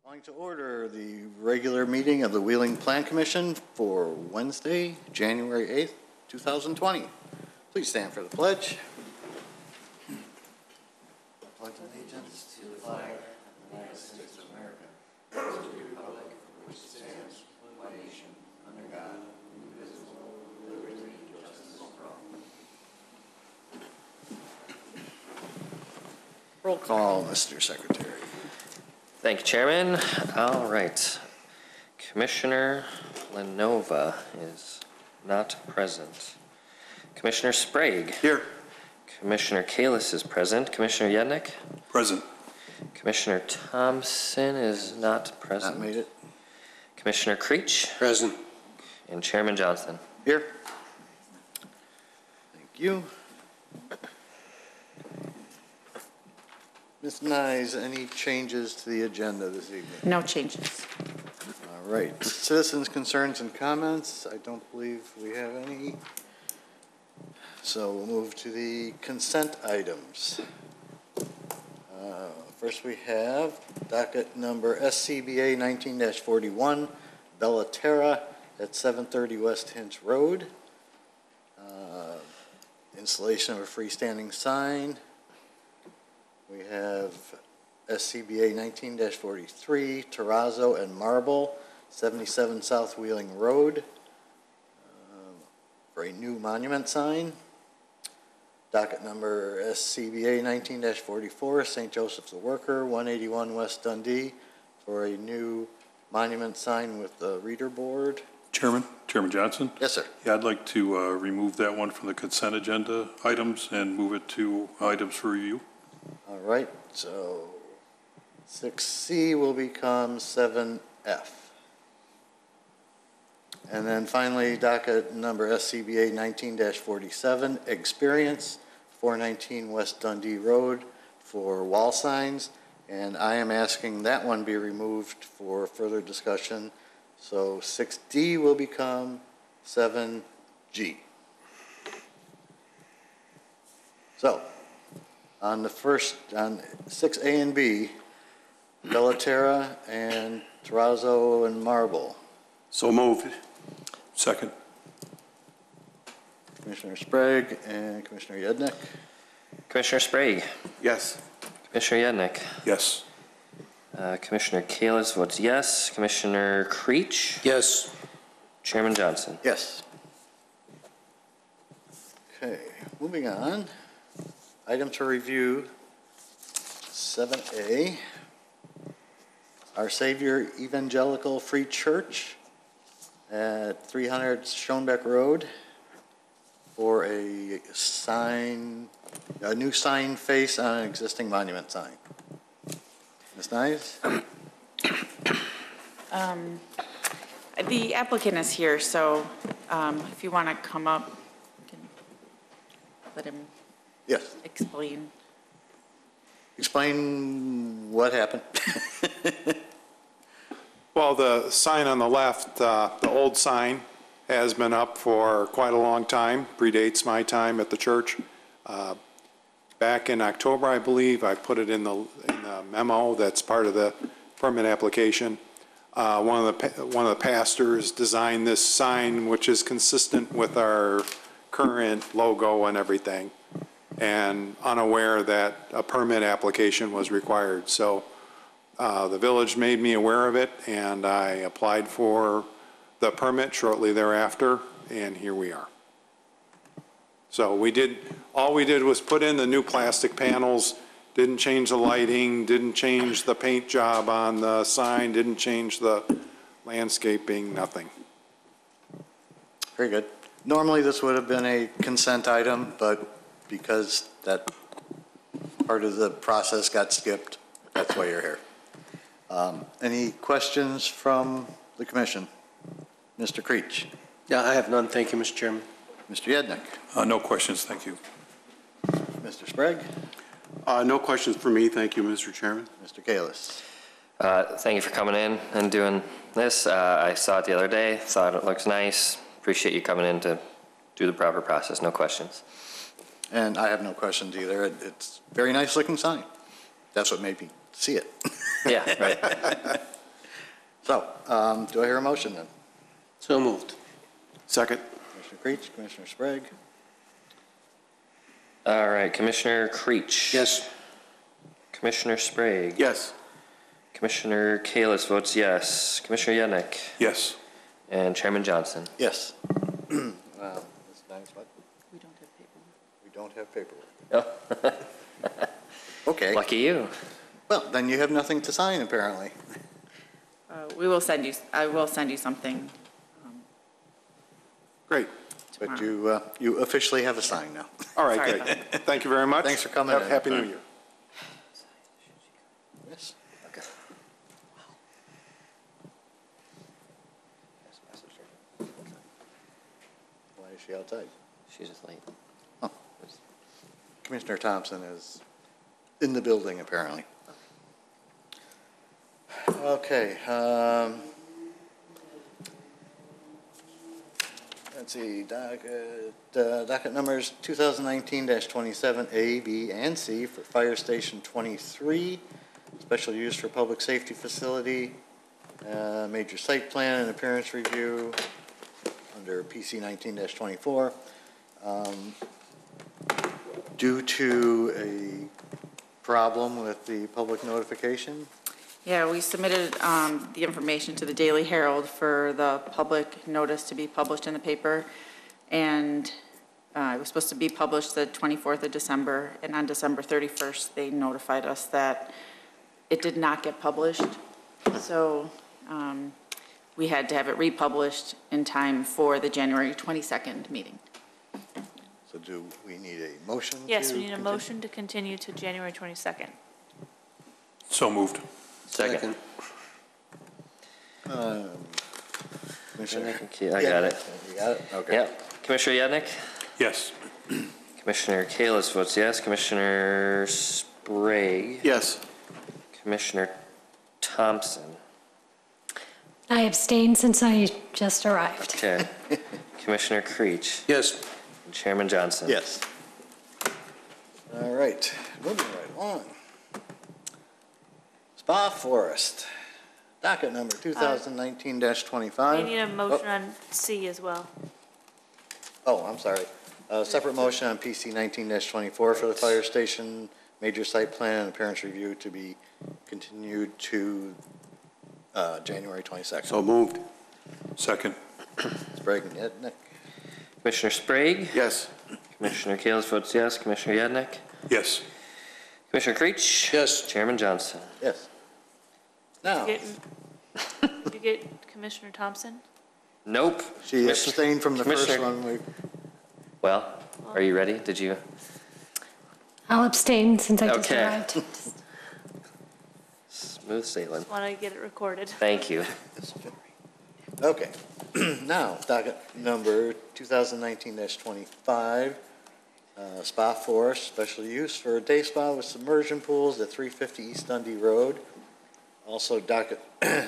Calling to order the regular meeting of the Wheeling Plan Commission for Wednesday, January 8th, 2020. Please stand for the pledge. Pledge allegiance to the flag of the United States of America, and to the republic for which it stands, one nation, under God, indivisible, with liberty and justice for all. Roll call, Mr. Secretary. Thank you, Chairman. All right. Commissioner Lenova is not present. Commissioner Sprague. Here. Commissioner Kalis is present. Commissioner Yednick. Present. Commissioner Thompson is not present. Not made it. Commissioner Creech. Present. And Chairman Johnson. Here. Thank you. Ms. Nyes, any changes to the agenda this evening? No changes. All right. Citizens' concerns and comments. I don't believe we have any. So we'll move to the consent items. First we have docket number SCBA 19-41, Bellaterra at 730 West Hinch Road. Installation of a freestanding sign. We have SCBA 19-43, Terrazzo and Marble, 77 South Wheeling Road, for a new monument sign. Docket number SCBA 19-44, St. Joseph's the Worker, 181 West Dundee, for a new monument sign with the reader board. Chairman Johnson? Yes, sir. Yeah, I'd like to remove that one from the consent agenda items and move it to items for review. All right, so 6C will become 7F. And then finally, docket number SCBA 19-47, Eggsperience, 419 West Dundee Road for wall signs. And I am asking that one be removed for further discussion. So 6D will become 7G. So, on the first, on 6A and B, Bellaterra and Terrazzo and Marble. So moved. Second. Commissioner Sprague and Commissioner Yednick. Commissioner Sprague. Yes. Commissioner Yednick. Yes. Commissioner Kalis votes yes. Commissioner Creech. Yes. Chairman Johnson. Yes. Okay, moving on. Item to review, 7A, Our Saviour Evangelical Free Church at 300 Schoenbeck Road for a sign, a new sign face on an existing monument sign. Ms. Nyes? The applicant is here, so if you want to come up, you can let him Yes. explain. Explain what happened. Well, the sign on the left, the old sign, has been up for quite a long time, predates my time at the church. Back in October, I believe, I put it in the memo that's part of the permit application. One of the pastors designed this sign, which is consistent with our current logo and everything, and unaware that a permit application was required. So the village made me aware of it, and I applied for the permit shortly thereafter, and here we are. So all we did was put in the new plastic panels, didn't change the lighting, didn't change the paint job on the sign, didn't change the landscaping, nothing. Very good. Normally this would have been a consent item, but because that part of the process got skipped, that's why you're here. Any questions from the commission? Mr. Creech. Yeah, I have none. Thank you, Mr. Chairman. Mr. Yednick. No questions, thank you. Mr. Sprague. No questions for me. Thank you, Mr. Chairman. Mr. Kalis. Thank you for coming in and doing this. I saw it the other day, thought it looks nice. Appreciate you coming in to do the proper process. No questions. And I have no questions either. It's a very nice looking sign. That's what made me see it. Yeah, right. So, do I hear a motion then? So moved. Second. Commissioner Creech, Commissioner Sprague? All right, Commissioner Creech. Yes. Commissioner Sprague. Yes. Commissioner Kalis votes yes. Commissioner Yednick. Yes. And Chairman Johnson. Yes. Ms. Nice, what? We don't have paperwork. We don't have paperwork. Oh, Okay. lucky you. Well, then you have nothing to sign, apparently. We will send you, I will send you something Great. But tomorrow. you officially have a sign now. All right, Sorry great. about that. Thank you very much. Thanks for coming in. Happy New Year. Yes. Okay. Why is she outside? She's just late. Oh. Commissioner Thompson is in the building, apparently. Okay. Let's see, docket numbers 2019-27 A, B, and C for Fire Station 23, special use for public safety facility, major site plan and appearance review under PC 19-24. Due to a problem with the public notification. Yeah, we submitted the information to the Daily Herald for the public notice to be published in the paper. And it was supposed to be published the 24th of December. And on December 31st, they notified us that it did not get published. So we had to have it republished in time for the January 22nd meeting. So do we need a motion? Yes, to we need a continue? motion to continue to January 22nd. So moved. Second. Commissioner? I got it. You got it? Okay. Yep. Commissioner Yednick. Yes. Commissioner Kalis votes yes. Commissioner Sprague. Yes. Commissioner Thompson. I abstain since I just arrived. Okay. Commissioner Creech. Yes. And Chairman Johnson. Yes. All right, moving right along. Spa Forest, docket number 2019-25. We need a motion on C as well. Oh, I'm sorry. Separate motion on PC 19-24 for the fire station, major site plan and appearance review to be continued to January 22nd. So moved. Second. Sprague and Yednick. Commissioner Sprague. Yes. Commissioner Kalis votes yes. Commissioner Yednick. Yes. Commissioner Creech. Yes. Chairman Johnson. Yes. Now, Did you get Commissioner Thompson? Nope. she abstained from the first Commissioner- one. Well, are you ready? Did you? I'll abstain since I just Okay. arrived. Smooth sailing. Want to get it recorded. Thank you. Okay. Now, docket number 2019-25, Spa Forest, special use for a day spa with submersion pools at 350 East Dundee Road. Also docket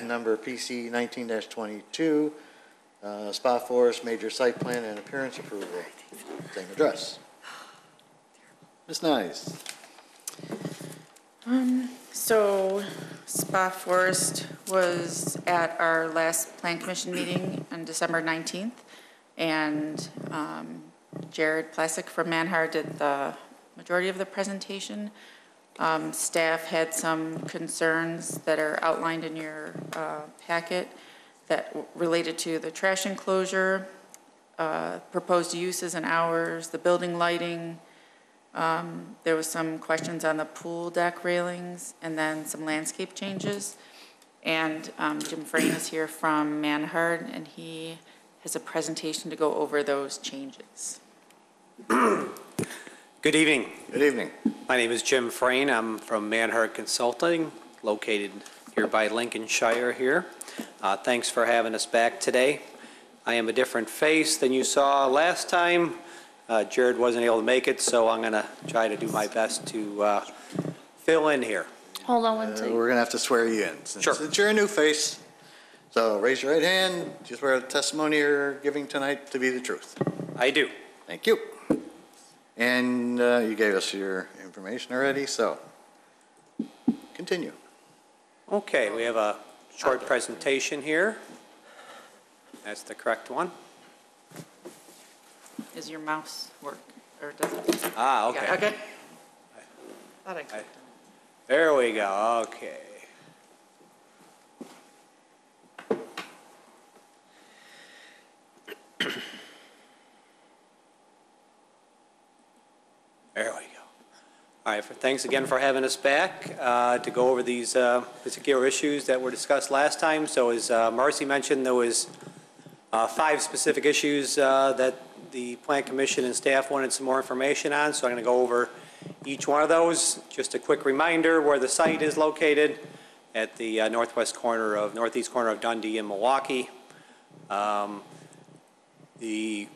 number PC 19-22, Spa Forest, major site plan and appearance approval. Same address. Ms. Nyes. So Spa Forest was at our last Plan Commission meeting on December 19th, and Jared Plassick from Manhard did the majority of the presentation. Staff had some concerns that are outlined in your packet that related to the trash enclosure, proposed uses and hours, the building lighting. There was some questions on the pool deck railings, and then some landscape changes. And Jim Frayne is here from Manhard, and he has a presentation to go over those changes. Good evening. Good evening. My name is Jim Frayne. I'm from Manhard Consulting, located here by Lincolnshire here. Thanks for having us back today. I am a different face than you saw last time. Jared wasn't able to make it, so I'm going to try to do my best to fill in here. Hold on one second. We're going to have to swear you in. Sure. Since you're a new face, so raise your right hand. Do you swear the testimony you're giving tonight to be the truth? I do. Thank you. And you gave us your information already, so continue. Okay, we have a short presentation here. That's the correct one. Is your mouse work, or does it? Ah, okay. Yeah, okay. Thought I clicked. There we go, okay. There we go. All right, thanks again for having us back to go over these particular issues that were discussed last time. So as Marcy mentioned, there was 5 specific issues that the Plan Commission and staff wanted some more information on. So I'm going to go over each one of those. Just a quick reminder where the site is located at the northeast corner of Dundee and Milwaukee. The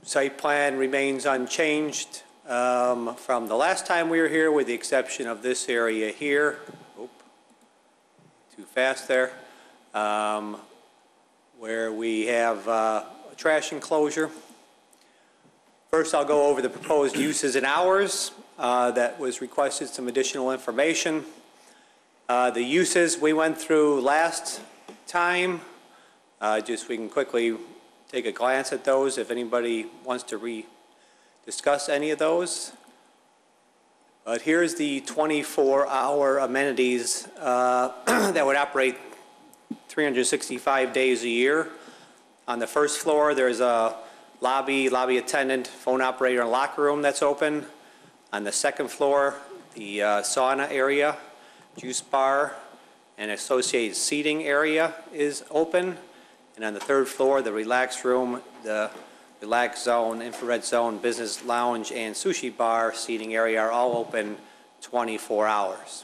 site plan remains unchanged from the last time we were here, with the exception of this area here. Oop, too fast there. Where we have a trash enclosure. First, I'll go over the proposed uses and hours. That was requested some additional information. The uses we went through last time, just we can quickly take a glance at those if anybody wants to discuss any of those. But here's the 24-hour amenities that would operate 365 days a year. On the first floor, there's a lobby attendant, phone operator, and locker room that's open. On the second floor, the sauna area, juice bar, and associated seating area is open. And on the third floor, the relax room, the relax zone, infrared zone, business lounge, and sushi bar seating area are all open 24 hours.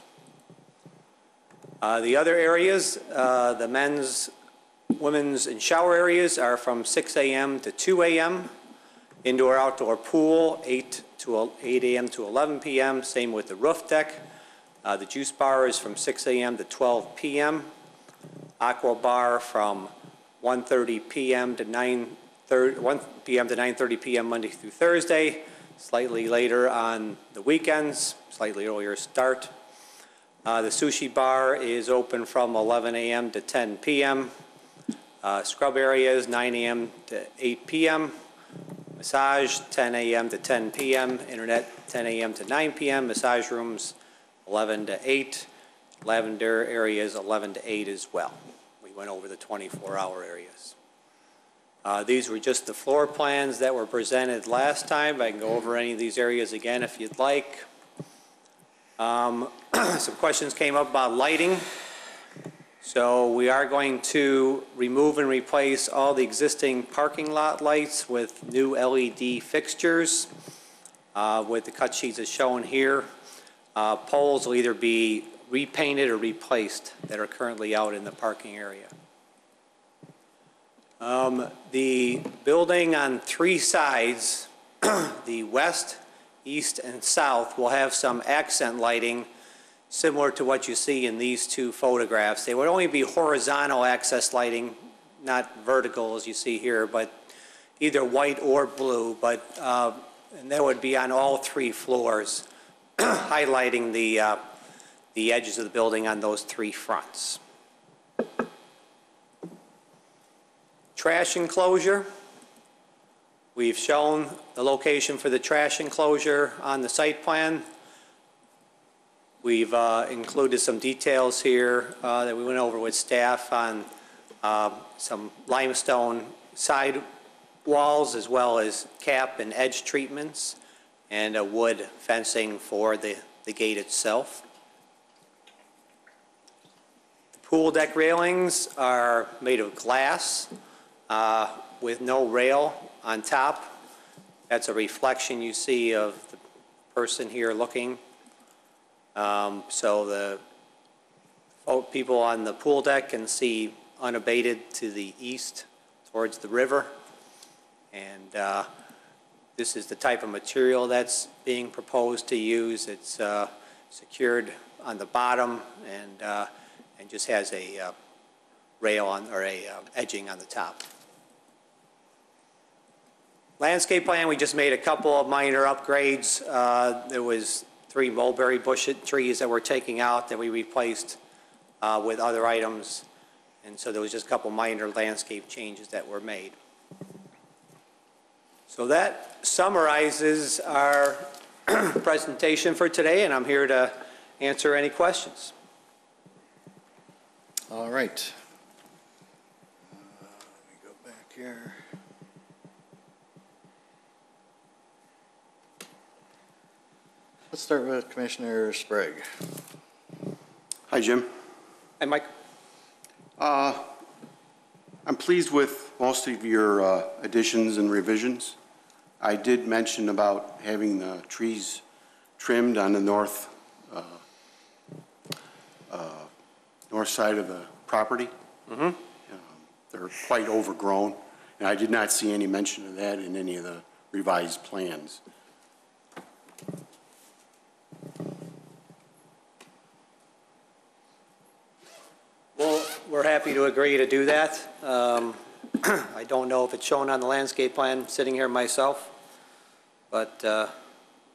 The other areas, the men's, women's, and shower areas are from 6 a.m. to 2 a.m. Indoor-outdoor pool, 8 a.m. to 11 p.m. Same with the roof deck. The juice bar is from 6 a.m. to 12 p.m. Aqua bar from 1:30 p.m. to 9:30 p.m. Monday through Thursday. Slightly later on the weekends, slightly earlier start. The sushi bar is open from 11 a.m. to 10 p.m. Scrub areas 9 a.m. to 8 p.m. Massage 10 a.m. to 10 p.m. Internet 10 a.m. to 9 p.m. Massage rooms 11 to 8. Lavender areas 11 to 8 as well. We went over the 24-hour areas. These were just the floor plans that were presented last time. I can go over any of these areas again if you'd like. Some questions came up about lighting. So we are going to remove and replace all the existing parking lot lights with new LED fixtures with the cut sheets as shown here. Poles will either be repainted or replaced that are currently out in the parking area. The building on 3 sides, the west, east, and south, will have some accent lighting similar to what you see in these 2 photographs. They would only be horizontal access lighting, not vertical as you see here, but either white or blue, but and that would be on all 3 floors, highlighting the edges of the building on those 3 fronts. Trash enclosure. We've shown the location for the trash enclosure on the site plan. We've included some details here that we went over with staff on some limestone side walls as well as cap and edge treatments and a wood fencing for the gate itself. The pool deck railings are made of glass with no rail on top. That's a reflection you see of the person here looking. So the people on the pool deck can see unabated to the east towards the river. And this is the type of material that's being proposed to use. It's secured on the bottom and just has a rail on, or a edging on the top. Landscape plan, we just made a couple of minor upgrades. There was 3 mulberry bush trees that we're taking out that we replaced with other items. And so there was just a couple minor landscape changes that were made. So that summarizes our presentation for today, and I'm here to answer any questions. All right. Let me go back here. Let's start with Commissioner Sprague. Hi, Jim. And Mike? I'm pleased with most of your additions and revisions. I did mention about having the trees trimmed on the north side of the property. Mm-hmm. They're quite overgrown, and I did not see any mention of that in any of the revised plans. Well, we're happy to agree to do that. I don't know if it's shown on the landscape plan, sitting here myself, but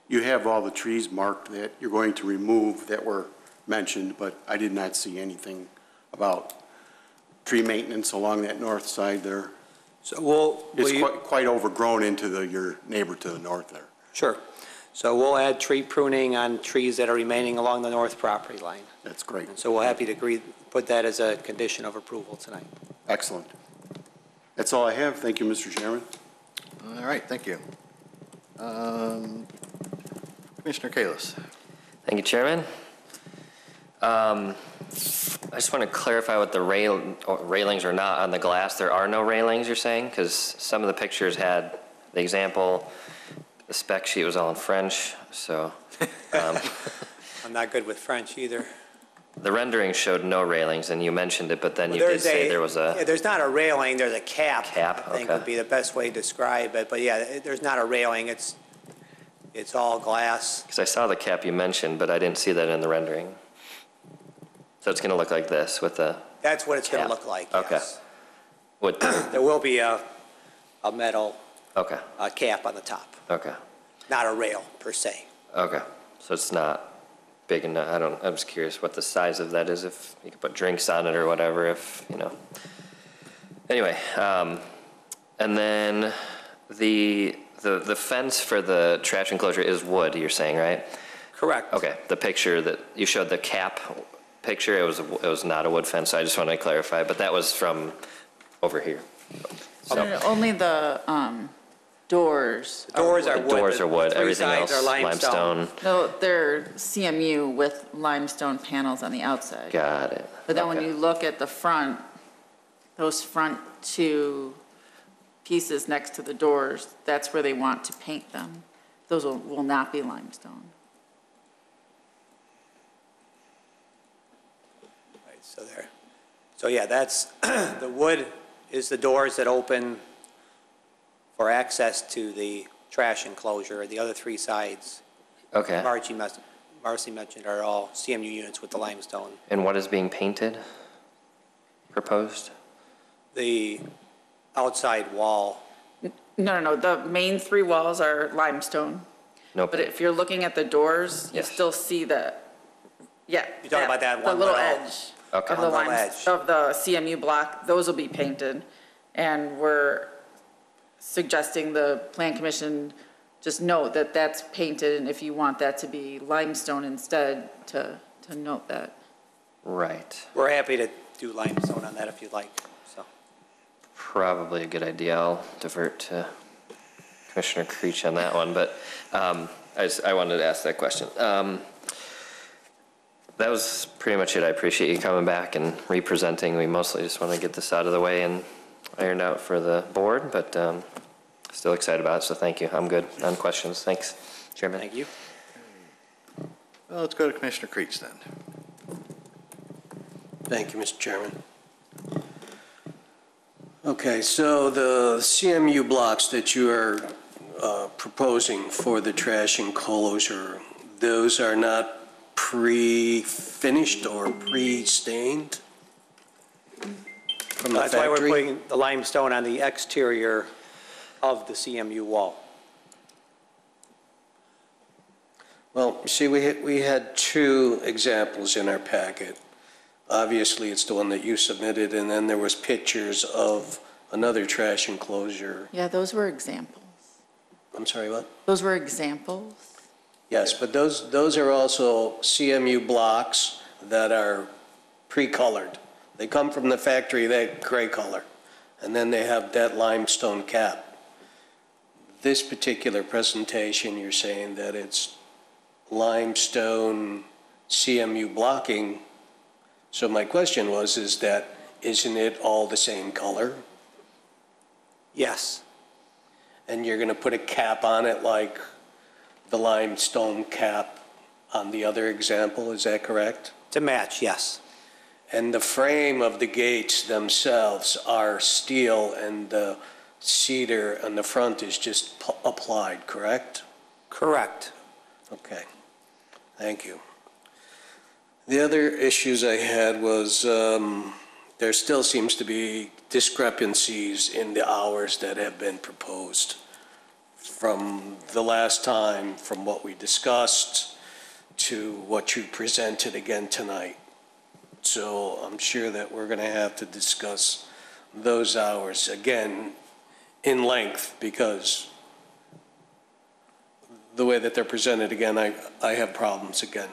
You have all the trees marked that you're going to remove that were mentioned, but I did not see anything about tree maintenance along that north side there. so It's quite overgrown into your neighbor to the north there. Sure. So we'll add tree pruning on trees that are remaining along the north property line. That's great. And so we're happy to agree, put that as a condition of approval tonight. Excellent. That's all I have. Thank you, Mr. Chairman. All right, thank you. Commissioner Kalis. Thank you, Chairman. I just want to clarify what the railings are not on the glass. There are no railings, you're saying? Because some of the pictures had the example, the spec sheet was all in French, so. I'm not good with French either. The rendering showed no railings, and you mentioned it, but then you did say there was Yeah, a there's not a railing, there's a cap. cap. I think Okay. would be the best way to describe it. But yeah, there's not a railing, it's all glass. Because I saw the cap you mentioned, but I didn't see that in the rendering. So it's going to look like this with the, That's what it's going to Cap. look like, Okay. yes. with, There will be a metal okay, cap on the top, okay, not a rail per se. okay. So it's not big enough. I'm just curious what the size of that is, if you could put drinks on it or whatever, if, you know. Anyway, and then the fence for the trash enclosure is wood, you're saying, right? Correct. Okay, the picture that you showed, the cap picture, it was not a wood fence, so I just wanted to clarify, but that was from over here. So, Only the doors. Doors are the wood. doors are wood, The three everything sides else are limestone. No, they're CMU with limestone panels on the outside. Got it. But then when Okay. you look at the front, those front two pieces next to the doors, that's where they want to paint them. Those will not be limestone. Right, so there. So yeah, that's, the wood is the doors that open for access to the trash enclosure. The other three sides, Okay, Marcy mentioned, are all CMU units with the limestone. and what is being painted, proposed? The outside wall, No, the main three walls are limestone. No But paint. if you're looking at the doors, you Yes. still see the, yeah. You're talking about that one The little little- edge Okay. of the One little lime, edge. of the CMU block, those will be painted. And we're suggesting the Plan Commission just note that that's painted, and if you want that to be limestone instead, to note that. Right. we're happy to do limestone on that if you'd like, so. Probably a good idea. I'll divert to Commissioner Creech on that one, but I wanted to ask that question. That was pretty much it. I appreciate you coming back and re-presenting. We mostly just want to get this out of the way and ironed out for the board, but still excited about it, so thank you. I'm good on questions. Thanks, Chairman. Thank you. Well, let's go to Commissioner Creech then. Thank you, Mr. Chairman. Okay, so the CMU blocks that you are proposing for the trash enclosure, those are not pre-finished or pre-stained from the That's why we're factory? putting the limestone on the exterior of the CMU wall. Well, you see, we had two examples in our packet. obviously it's the one that you submitted, and then there was pictures of another trash enclosure. Yeah, those were examples. I'm sorry, what? Those were examples. Yes, but those are also CMU blocks that are pre-colored. They come from the factory, that gray color, and then they have that limestone cap. This particular presentation, you're saying that it's limestone CMU blocking. So my question was, isn't it all the same color? Yes. And you're gonna put a cap on it like the limestone cap on the other example, is that correct? To match, yes. And the frame of the gates themselves are steel, and the cedar on the front is just applied, correct? Correct. Okay, thank you. The other issues I had was there still seems to be discrepancies in the hours that have been proposed from the last time, from what we discussed to what you presented again tonight. So I'm sure that we're going to have to discuss those hours again in length, because the way that they're presented again, I have problems again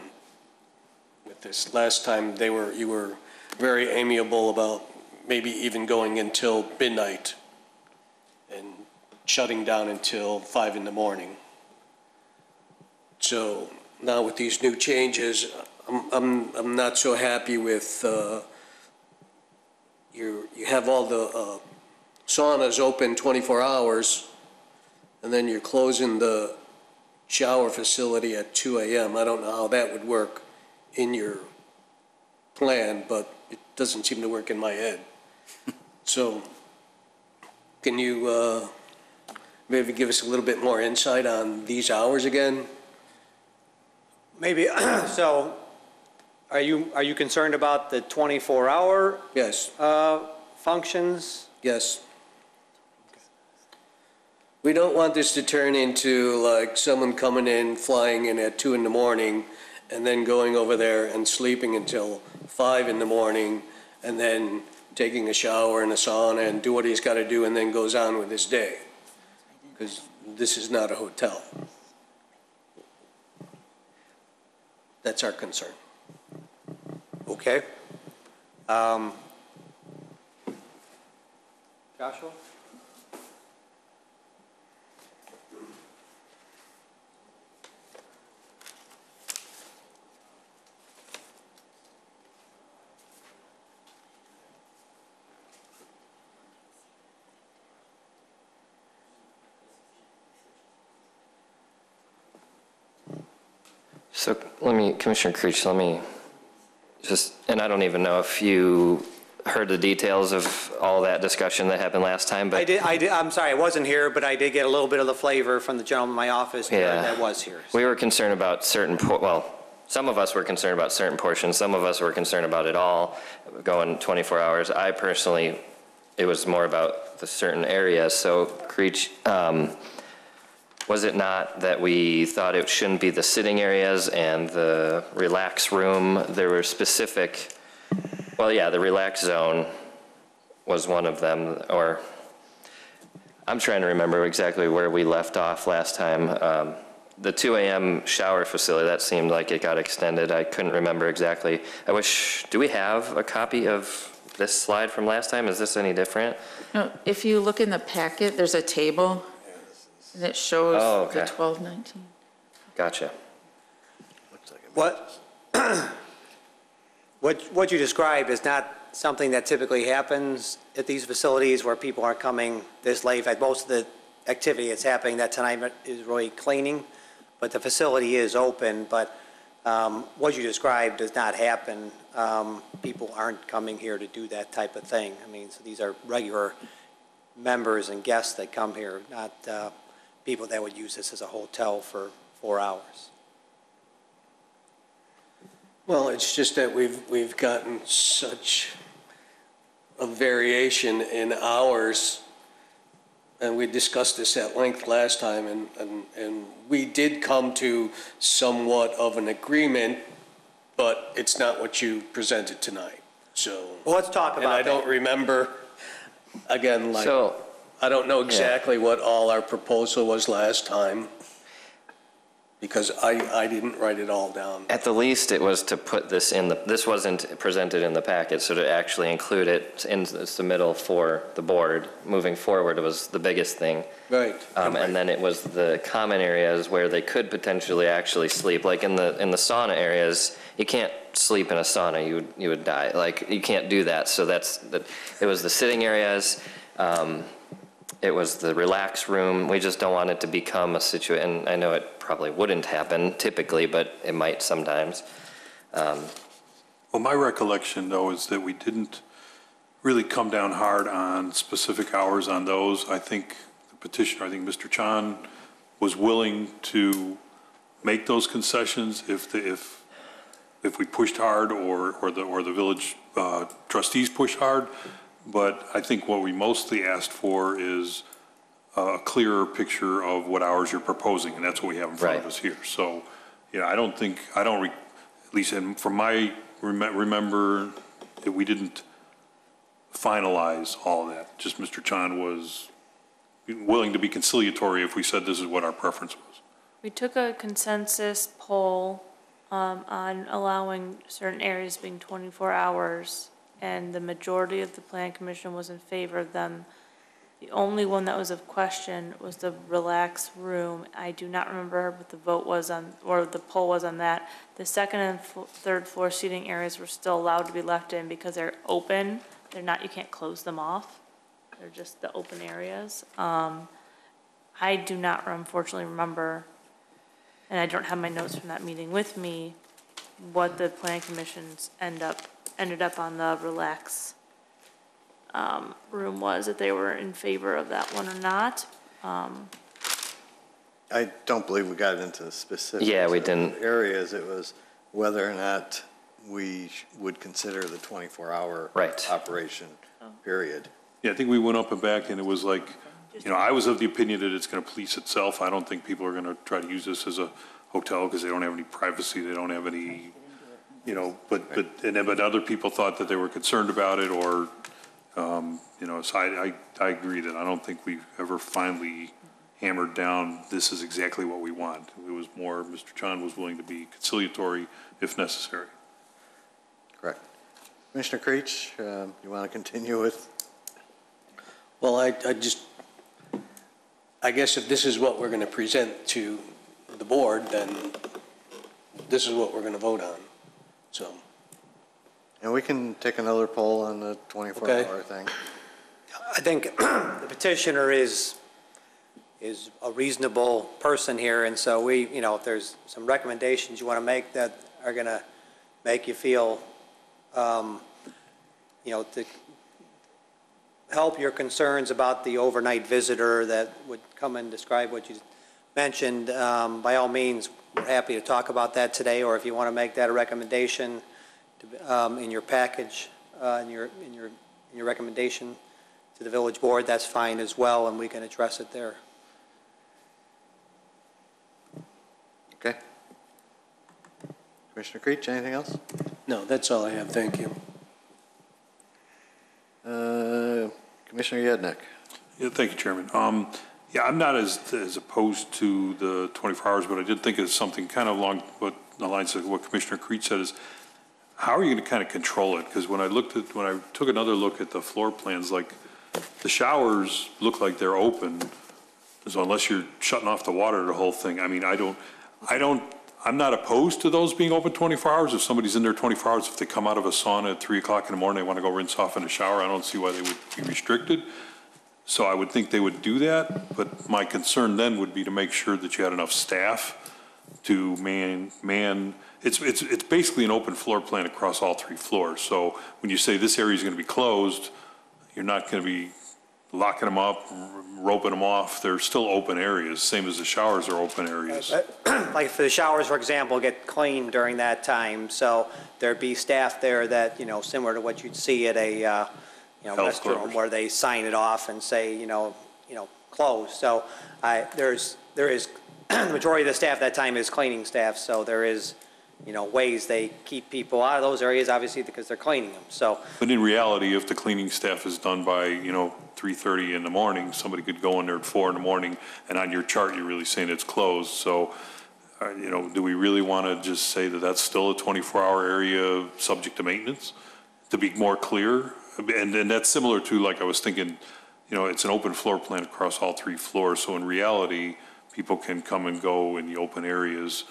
with this. Last time you were very amiable about maybe even going until midnight and shutting down until 5 in the morning. So now with these new changes, I'm not so happy with you have all the saunas open 24 hours, and then you're closing the shower facility at 2 a.m. I don't know how that would work in your plan, but it doesn't seem to work in my head. So can you maybe give us a little bit more insight on these hours again? Maybe, so are you concerned about the 24-hour Yes, functions? yes. We don't want this to turn into like someone coming in, flying in at 2 in the morning, and then going over there and sleeping until 5 in the morning, and then taking a shower and a sauna and do what he's got to do, and then goes on with his day. Because this is not a hotel. That's our concern. Okay. Joshua? So Commissioner Creech, let me just, and I don't even know if you heard the details of all that discussion that happened last time, but. I did, I'm sorry, I wasn't here, but I did get a little bit of the flavor from the gentleman in my office here Yeah. that was here. We were concerned about some of us were concerned about certain portions, some of us were concerned about it all, going 24 hours. I personally, it was more about the certain areas. So Creech, was it not that we thought it shouldn't be the sitting areas and the relax room? There were specific, well, yeah, the relax zone was one of them, or I'm trying to remember exactly where we left off last time. The 2 a.m. shower facility, that seemed like it got extended. I couldn't remember exactly. Do we have a copy of this slide from last time? Is this any different? No, if you look in the packet, there's a table, and it shows the 1219. Gotcha. What you described is not something that typically happens at these facilities where people aren't coming this late. In fact, most of the activity that's happening that tonight is really cleaning, but the facility is open. But what you described does not happen. People aren't coming here to do that type of thing. I mean, so these are regular members and guests that come here, not people that would use this as a hotel for 4 hours. Well, it's just that we've gotten such a variation in hours, and we discussed this at length last time, and we did come to somewhat of an agreement, but it's not what you presented tonight. So. Well, let's talk about And I that. don't remember, again, like, So, I don't know exactly what all our proposal was last time, because I didn't write it all down. at the least, it was to put this in this wasn't presented in the packet, so to actually include it in the submittal for the board moving forward was the biggest thing. Right. And then it was the common areas where they could potentially actually sleep, like in the sauna areas. You can't sleep in a sauna; you would die. Like you can't do that. So it was the sitting areas. It was the relax room. We just don't want it to become a situation, and I know it probably wouldn't happen typically, but it might sometimes. Well, my recollection, though, is that we didn't really come down hard on specific hours on those. I think the petitioner, I think Mr. Chan was willing to make those concessions if we pushed hard or the village trustees pushed hard. But I think what we mostly asked for is a clearer picture of what hours you're proposing, and that's what we have in front of us here. So, I don't think, at least from my remember, that we didn't finalize all of that. Just Mr. Chan was willing to be conciliatory if we said this is what our preference was. We took a consensus poll on allowing certain areas being 24 hours, and the majority of the Plan Commission was in favor of them. The only one that was of question was the relax room. I do not remember what the vote was on, or the poll was on that. The second and third floor seating areas were still allowed to be left in because they're open. They're not, you can't close them off. They're just the open areas. I do not unfortunately remember, and I don't have my notes from that meeting with me, what the Plan Commission's ended up on the relax room was, if they were in favor of that one or not. I don't believe we got into the specifics. Yeah, we didn't. Of areas. It was whether or not we would consider the 24-hour operation period. Yeah, I think we went up and back, and it was like, I was of the opinion that it's going to police itself. I don't think people are going to try to use this as a hotel because they don't have any privacy. They don't have any, but other people thought that they were concerned about it, or, so I agree that I don't think we've ever finally hammered down this is exactly what we want. It was more, Mr. Chan was willing to be conciliatory if necessary. Correct. Commissioner Creech, you want to continue with? Well, I guess if this is what we're going to present to the board, then this is what we're going to vote on, so. And we can take another poll on the 24-hour thing. I think the petitioner is a reasonable person here, and so we, if there's some recommendations you want to make that are going to make you feel, to help your concerns about the overnight visitor that would come and describe what you mentioned, by all means, we're happy to talk about that today, or if you want to make that a recommendation in your package, in your recommendation to the village board, that's fine as well, and we can address it there. Okay. Commissioner Creech, anything else? No, that's all I have. Thank you. Commissioner Yednick. Yeah, thank you, Chairman. I'm not as opposed to the 24 hours, but I did think it's something kind of along the lines of what Commissioner Creech said is, how are you going to kind of control it? Because when I took another look at the floor plans, like the showers look like they're open, so unless you're shutting off the water, the whole thing. I mean, I'm not opposed to those being open 24 hours. If somebody's in there 24 hours, if they come out of a sauna at 3 o'clock in the morning, they want to go rinse off in a shower, I don't see why they would be restricted. So I would think they would do that, but my concern then would be to make sure that you had enough staff to man. It's basically an open floor plan across all 3 floors. So when you say this area is going to be closed, you're not going to be locking them up, roping them off. They're still open areas, same as the showers are open areas. Like for the showers, for example, get cleaned during that time, so there'd be staff there that, similar to what you'd see at a, restroom where they sign it off and say, closed. So there is, the majority of the staff that time is cleaning staff, so there is, ways they keep people out of those areas, obviously, because they're cleaning them, so. But in reality, if the cleaning staff is done by, 3:30 in the morning, somebody could go in there at 4 in the morning, and on your chart, you're really saying it's closed. So, do we really want to just say that that's still a 24-hour area subject to maintenance? To be more clear? And that's similar to, like I was thinking, it's an open floor plan across all 3 floors. So in reality, people can come and go in the open areas.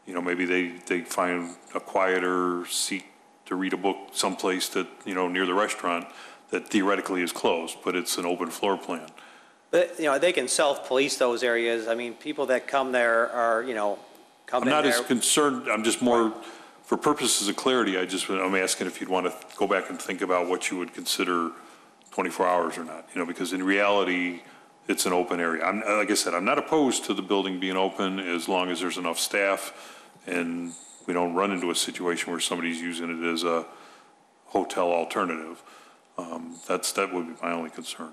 Maybe they find a quieter seat to read a book someplace that, near the restaurant that theoretically is closed, but it's an open floor plan. But, they can self-police those areas. I mean, people that come there are, come in there. I'm not as concerned, I'm just more, for purposes of clarity, I'm asking if you'd want to go back and think about what you would consider 24 hours or not, because in reality, it's an open area. Like I said, I'm not opposed to the building being open as long as there's enough staff and we don't run into a situation where somebody's using it as a hotel alternative. That would be my only concern.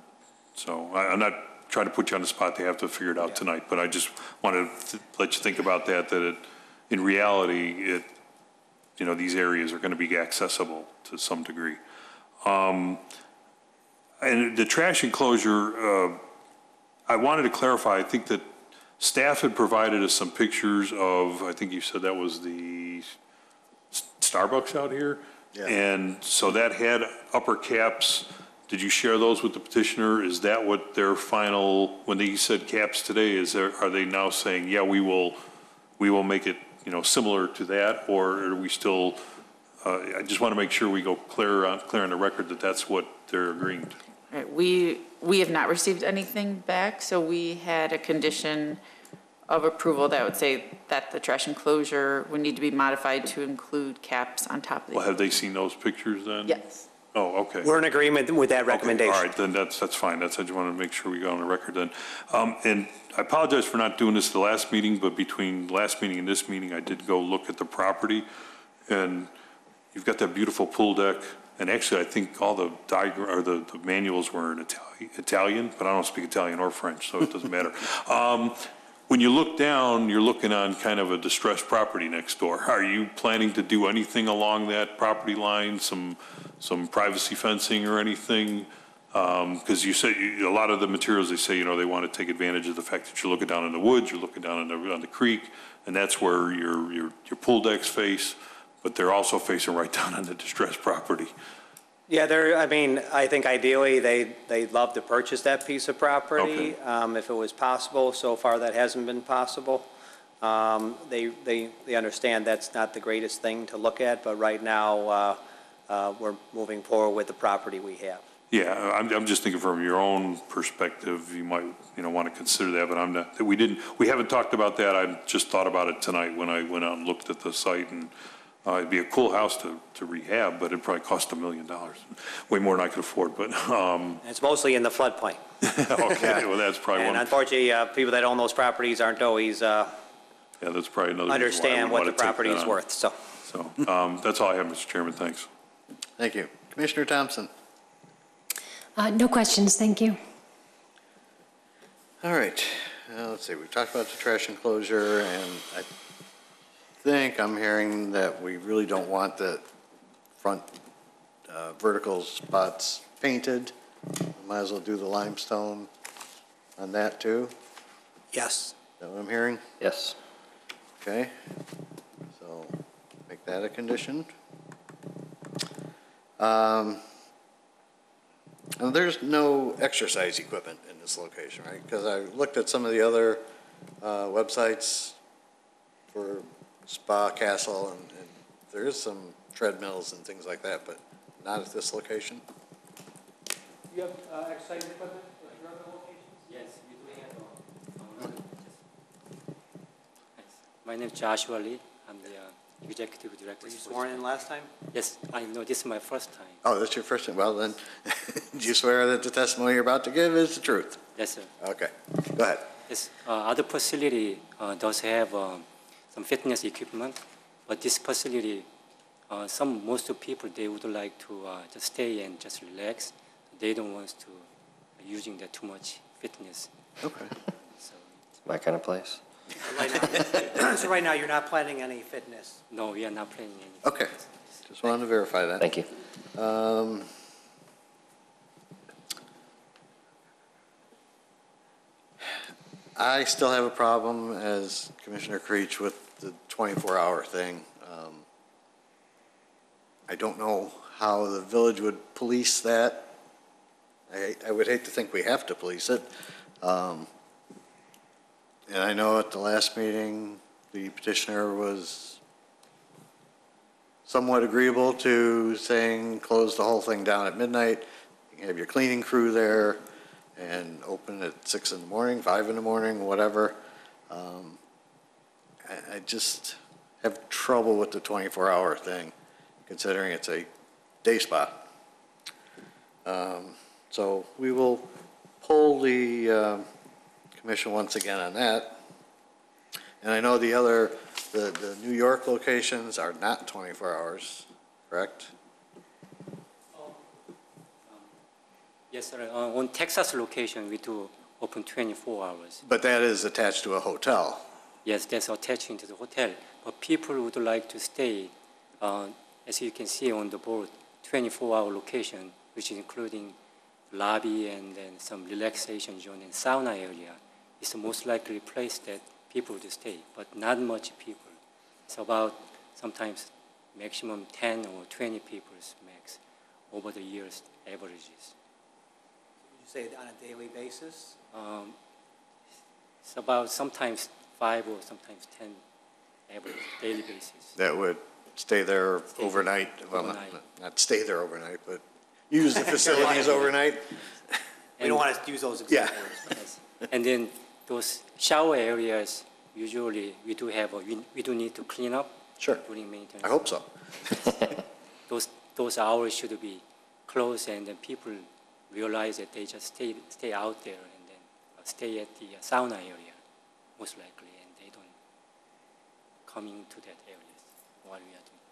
So I'm not trying to put you on the spot. They have to figure it out tonight, but I just wanted to let you think about that in reality, these areas are going to be accessible to some degree. And the trash enclosure, I wanted to clarify, I think that staff had provided us some pictures of, I think you said that was the Starbucks out here? Yeah. And so that had upper caps. Did you share those with the petitioner? Is that what their final, when they said caps today, are they now saying, yeah, we will make it, similar to that, or are we still, I just want to make sure we go clear on the record that that's what they're agreeing to. Right, we have not received anything back, so we had a condition of approval that would say that the trash enclosure would need to be modified to include caps on top of the. Well, have they seen those pictures then? Yes. Oh, okay. We're in agreement with that recommendation. Okay, all right, then that's fine. I just wanted to make sure we got on the record then. And I apologize for not doing this the last meeting, but between last meeting and this meeting, I did go look at the property, and you've got that beautiful pool deck. And actually, I think all the diagram or the manuals were in Italian, but I don't speak Italian or French, so it doesn't matter. When you look down, you're looking on kind of a distressed property next door. Are you planning to do anything along that property line, some privacy fencing or anything? Because you say a lot of the materials they say, they want to take advantage of the fact that you're looking down in the woods, you're looking down on the creek, and that's where your pool decks face. But they're also facing right down on the distressed property. Yeah, I think ideally they'd love to purchase that piece of property, okay. If it was possible. So far, that hasn't been possible. They understand that's not the greatest thing to look at, but right now we're moving forward with the property we have. Yeah, I'm just thinking from your own perspective, you might want to consider that, but I'm not. We haven't talked about that. I just thought about it tonight when I went out and looked at the site, and it'd be a cool house to rehab, but it'd probably cost $1 million, way more than I could afford. But it's mostly in the floodplain. Okay, well that's probably and one. Unfortunately, people that own those properties aren't always yeah, that's probably another understand what the property is worth. So that's all I have, Mr. Chairman. Thanks. Thank you, Commissioner Thompson. No questions, thank you. All right, let's see. We've talked about the trash enclosure, and I think I'm hearing that we really don't want the front vertical spots painted. We might as well do the limestone on that too. Yes. Is that what I'm hearing? Yes. Okay, so make that a condition. And there's no exercise equipment in this location, right? Because I looked at some of the other websites for Spa Castle, and there is some treadmills and things like that, but not at this location. You have exercise equipment at your other locations? Yes, we do have. My name is Joshua Lee. I'm the Executive Director. Were you sworn in last time? Yes, I know this is my first time. Oh, that's your first time. Well, then, do you swear that the testimony you're about to give is the truth? Yes, sir. Okay, go ahead. Yes, other facility does have some fitness equipment, but this facility, most of people, they would like to just stay and just relax. They don't want to using that too much fitness. Okay. So My kind of place. So right now, you're not planning any fitness? No, we are not planning any. Okay, just wanted to verify that. Thank you. I still have a problem, as Commissioner Creech, with the 24-hour thing. I don't know how the village would police that. I would hate to think we have to police it. And I know at the last meeting, the petitioner was somewhat agreeable to saying close the whole thing down at midnight. You can have your cleaning crew there and open at 6 in the morning, 5 in the morning, whatever. I just have trouble with the 24-hour thing, considering it's a day spa. So we will poll the commission once again on that. And I know the New York locations are not 24 hours, correct? Yes, sir. On Texas location, we do open 24 hours. But that is attached to a hotel. Yes, that's attaching to the hotel. But people would like to stay, as you can see on the board, 24-hour location, which is including lobby and then some relaxation zone and sauna area. It's the most likely place that people would stay, but not much people. It's about sometimes maximum 10 or 20 people max over the years averages. Would you say it on a daily basis? It's about sometimes 5 or sometimes 10 average daily basis. That would stay there overnight. Well, not stay there overnight, but use the facilities overnight. We don't want to use those examples. Yes. And then those shower areas, usually we do have, we do need to clean up Sure. during maintenance. I hope so. Those hours should be closed, and then people realize that they just stay out there and then stay at the sauna area, most likely, and they don't come into that area while we are doing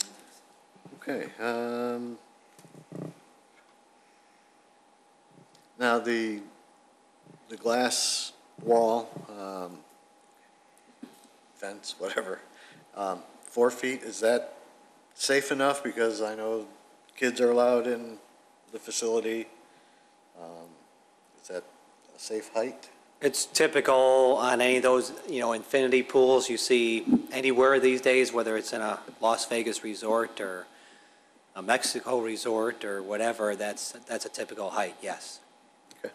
maintenance. Okay. Now the glass wall, fence, whatever, 4 feet, is that safe enough? Because I know kids are allowed in the facility. Is that a safe height? It's typical on any of those, infinity pools you see anywhere these days, whether it's in a Las Vegas resort or a Mexico resort or whatever, that's a typical height, yes. Okay.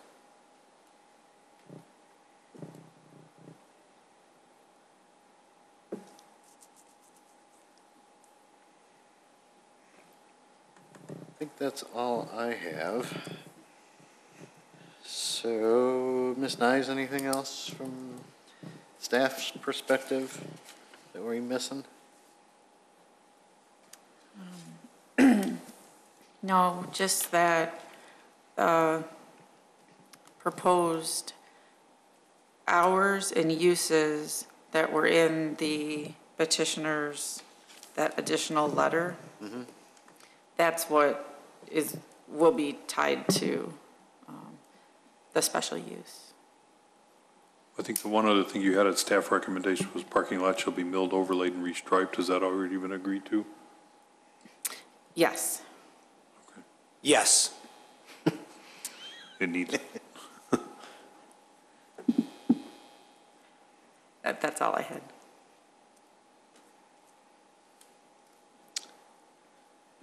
I think that's all I have. So, Ms. Nyes, anything else from staff's perspective that we're missing? No, just that proposed hours and uses that were in the petitioner's, that additional letter, that's what will be tied to the special use. I think the one other thing you had at staff recommendation was parking lot shall be milled, overlaid, and restriped. Has that already been agreed to? Yes. Okay. Yes. It needs. That's all I had.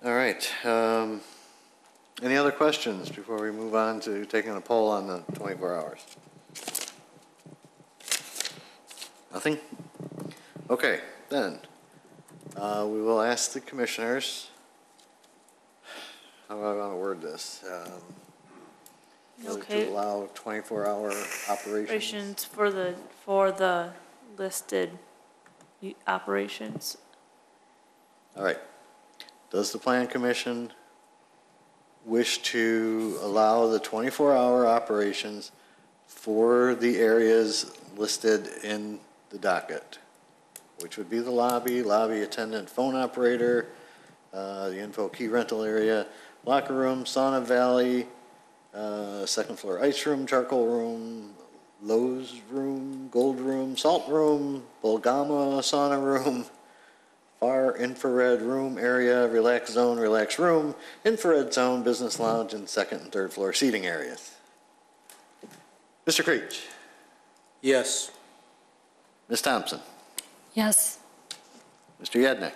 All right. Any other questions before we move on to taking a poll on the 24 hours? Nothing? Okay, then. We will ask the commissioners, how do I want to word this? Whether Okay. to allow 24-hour operations? Operations for the listed operations. All right. Does the Plan Commission wish to allow the 24-hour operations for the areas listed in the docket, which would be the lobby attendant, phone operator, the info key rental area, locker room, sauna valley, second floor ice room, charcoal room, Lowe's room, gold room, salt room, Bulgama sauna room, far infrared room area, relax zone, relax room, infrared zone, business lounge, and second and third floor seating areas. Mr. Creech. Yes. Ms. Thompson. Yes. Mr. Yednick.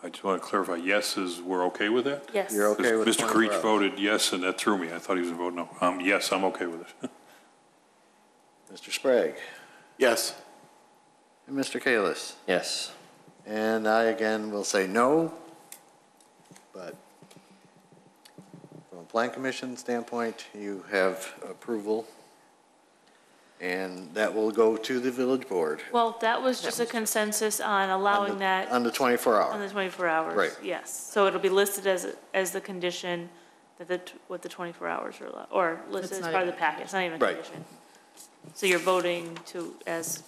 I just want to clarify, yes is, we're okay with that? Yes. You're okay with Mr. 24 Creech hours? voted yes, and that threw me. I thought he was voting no. Yes, I'm okay with it. Mr. Sprague. Yes. And Mr. Kalis. Yes. And I again will say no, but from a plan commission standpoint, you have approval, and that will go to the village board. Well, that was just a consensus on allowing that On the 24 on hour. the 24 hours. Right. Yes. So it'll be listed as the condition that what the 24 hours are allowed, or listed It's as not part of even the packet. It's not even a Right. condition. So you're voting to, as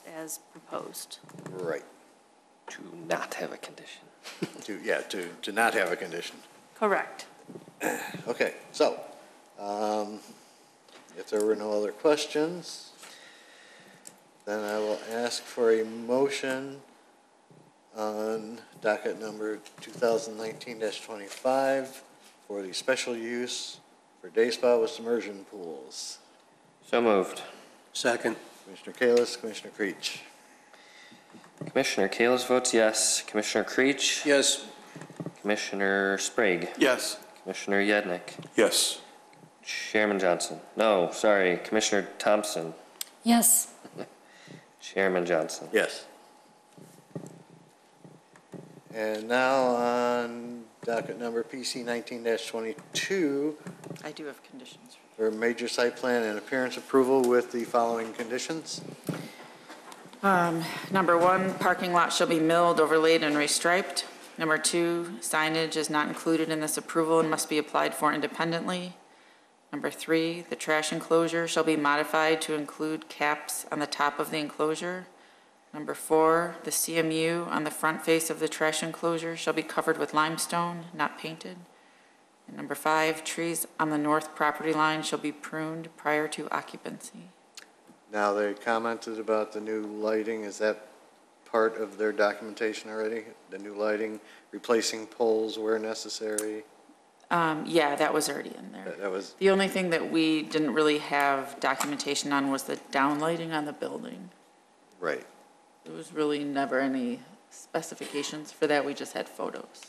proposed. Right. To not have a condition. To not have a condition. Correct. Okay, so, if there were no other questions, then I will ask for a motion on docket number 2019-25 for the special use for day spa with submersion pools. So moved. Second. Commissioner Kalis, Commissioner Creech. Commissioner Kalis votes yes. Commissioner Creech? Yes. Commissioner Sprague? Yes. Commissioner Yednick? Yes. Chairman Johnson? No, sorry, Commissioner Thompson? Yes. Chairman Johnson? Yes. And now on docket number PC 19-22, I do have conditions. for major site plan and appearance approval with the following conditions. Number one, parking lot shall be milled, overlaid, and restriped. Number two, signage is not included in this approval and must be applied for independently. Number three, the trash enclosure shall be modified to include caps on the top of the enclosure. Number four, the CMU on the front face of the trash enclosure shall be covered with limestone, not painted. And number five, trees on the north property line shall be pruned prior to occupancy. Now, they commented about the new lighting. Is that part of their documentation already? The new lighting, replacing poles where necessary? Yeah, that was already in there. That was, The only thing that we didn't really have documentation on was the downlighting on the building. right. There was really never any specifications for that. We just had photos.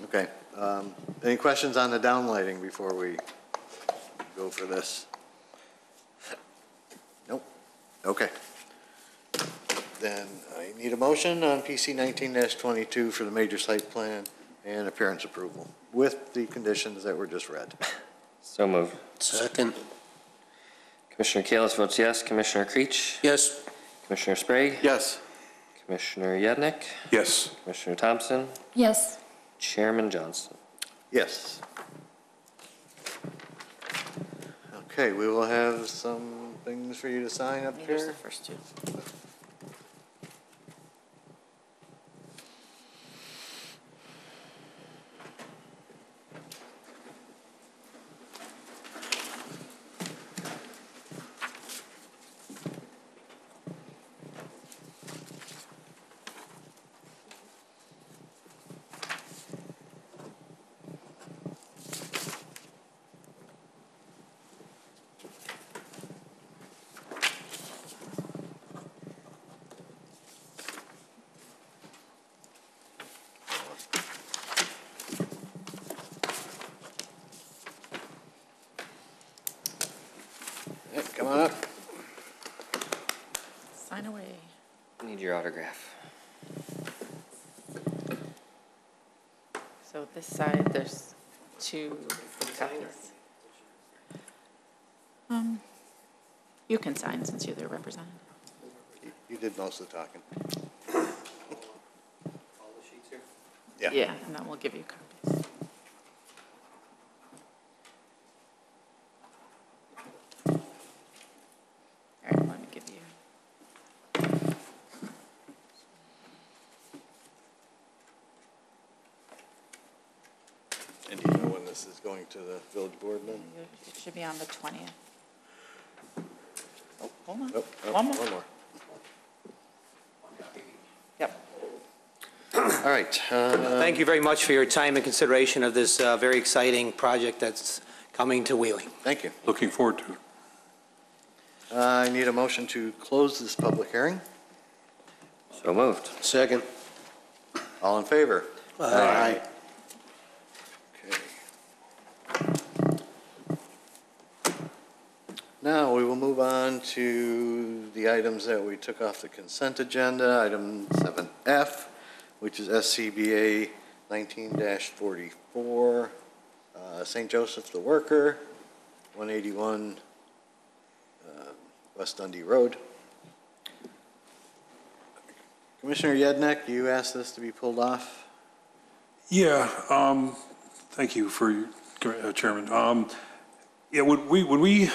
Okay. Any questions on the downlighting before we go for this? Nope. Okay. Then I need a motion on PC 19-22 for the major site plan and appearance approval with the conditions that were just read. So moved. Second. Commissioner Kalis votes yes. Commissioner Creech? Yes. Commissioner Sprague? Yes. Commissioner Yednick? Yes. Commissioner Thompson? Yes. Chairman Johnson? Yes. Okay, we will have some things for you to sign up Here's here. the first two. Yeah, come on up. Sign away. I need your autograph. So this side, there's two copies. You can sign since you're the representative. You did most of the talking. All the sheets here? Yeah. Yeah, and then we'll give you copies. All right, let me give you. And do you know when this this is going to the village board then? It should be on the 20th. Oh, hold on. Oh, One more. One more. Yep. All right. Thank you very much for your time and consideration of this very exciting project that's coming to Wheeling. Thank you. Looking forward to it. I need a motion to close this public hearing. So moved. Second. All in favor? Aye. Okay. Now, we will move on to the items that we took off the consent agenda. Item 7F, which is SCBA 19-44, St. Joseph the Worker, 181 West Dundee Road. Commissioner Yednek, you asked this to be pulled off? Yeah, thank you for your, Chairman. Yeah, when we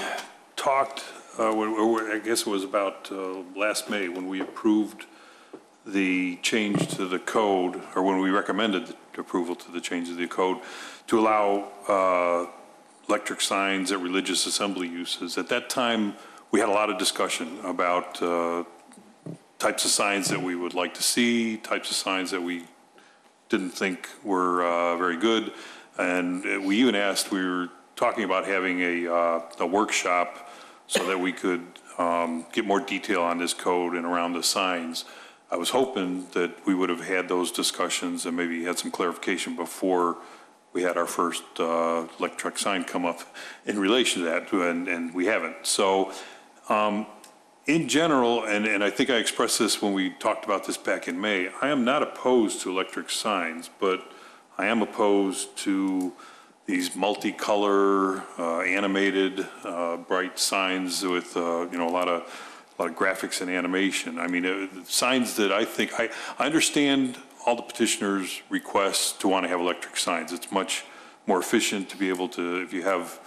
talked, I guess it was about last May when we approved the change to the code, or when we recommended the approval to the change of the code to allow electric signs at religious assembly uses. At that time, we had a lot of discussion about types of signs that we would like to see, types of signs that we didn't think were very good. And we even asked, we were talking about having a workshop so that we could get more detail on this code and around the signs. I was hoping that we would have had those discussions and maybe had some clarification before we had our first electric sign come up in relation to that, and we haven't. So in general, and I think I expressed this when we talked about this back in May, I am not opposed to electric signs, but I am opposed to these multicolor, animated, bright signs with a lot of graphics and animation. I mean, signs that I understand all the petitioners' requests to want to have electric signs. It's much more efficient to be able to, if you have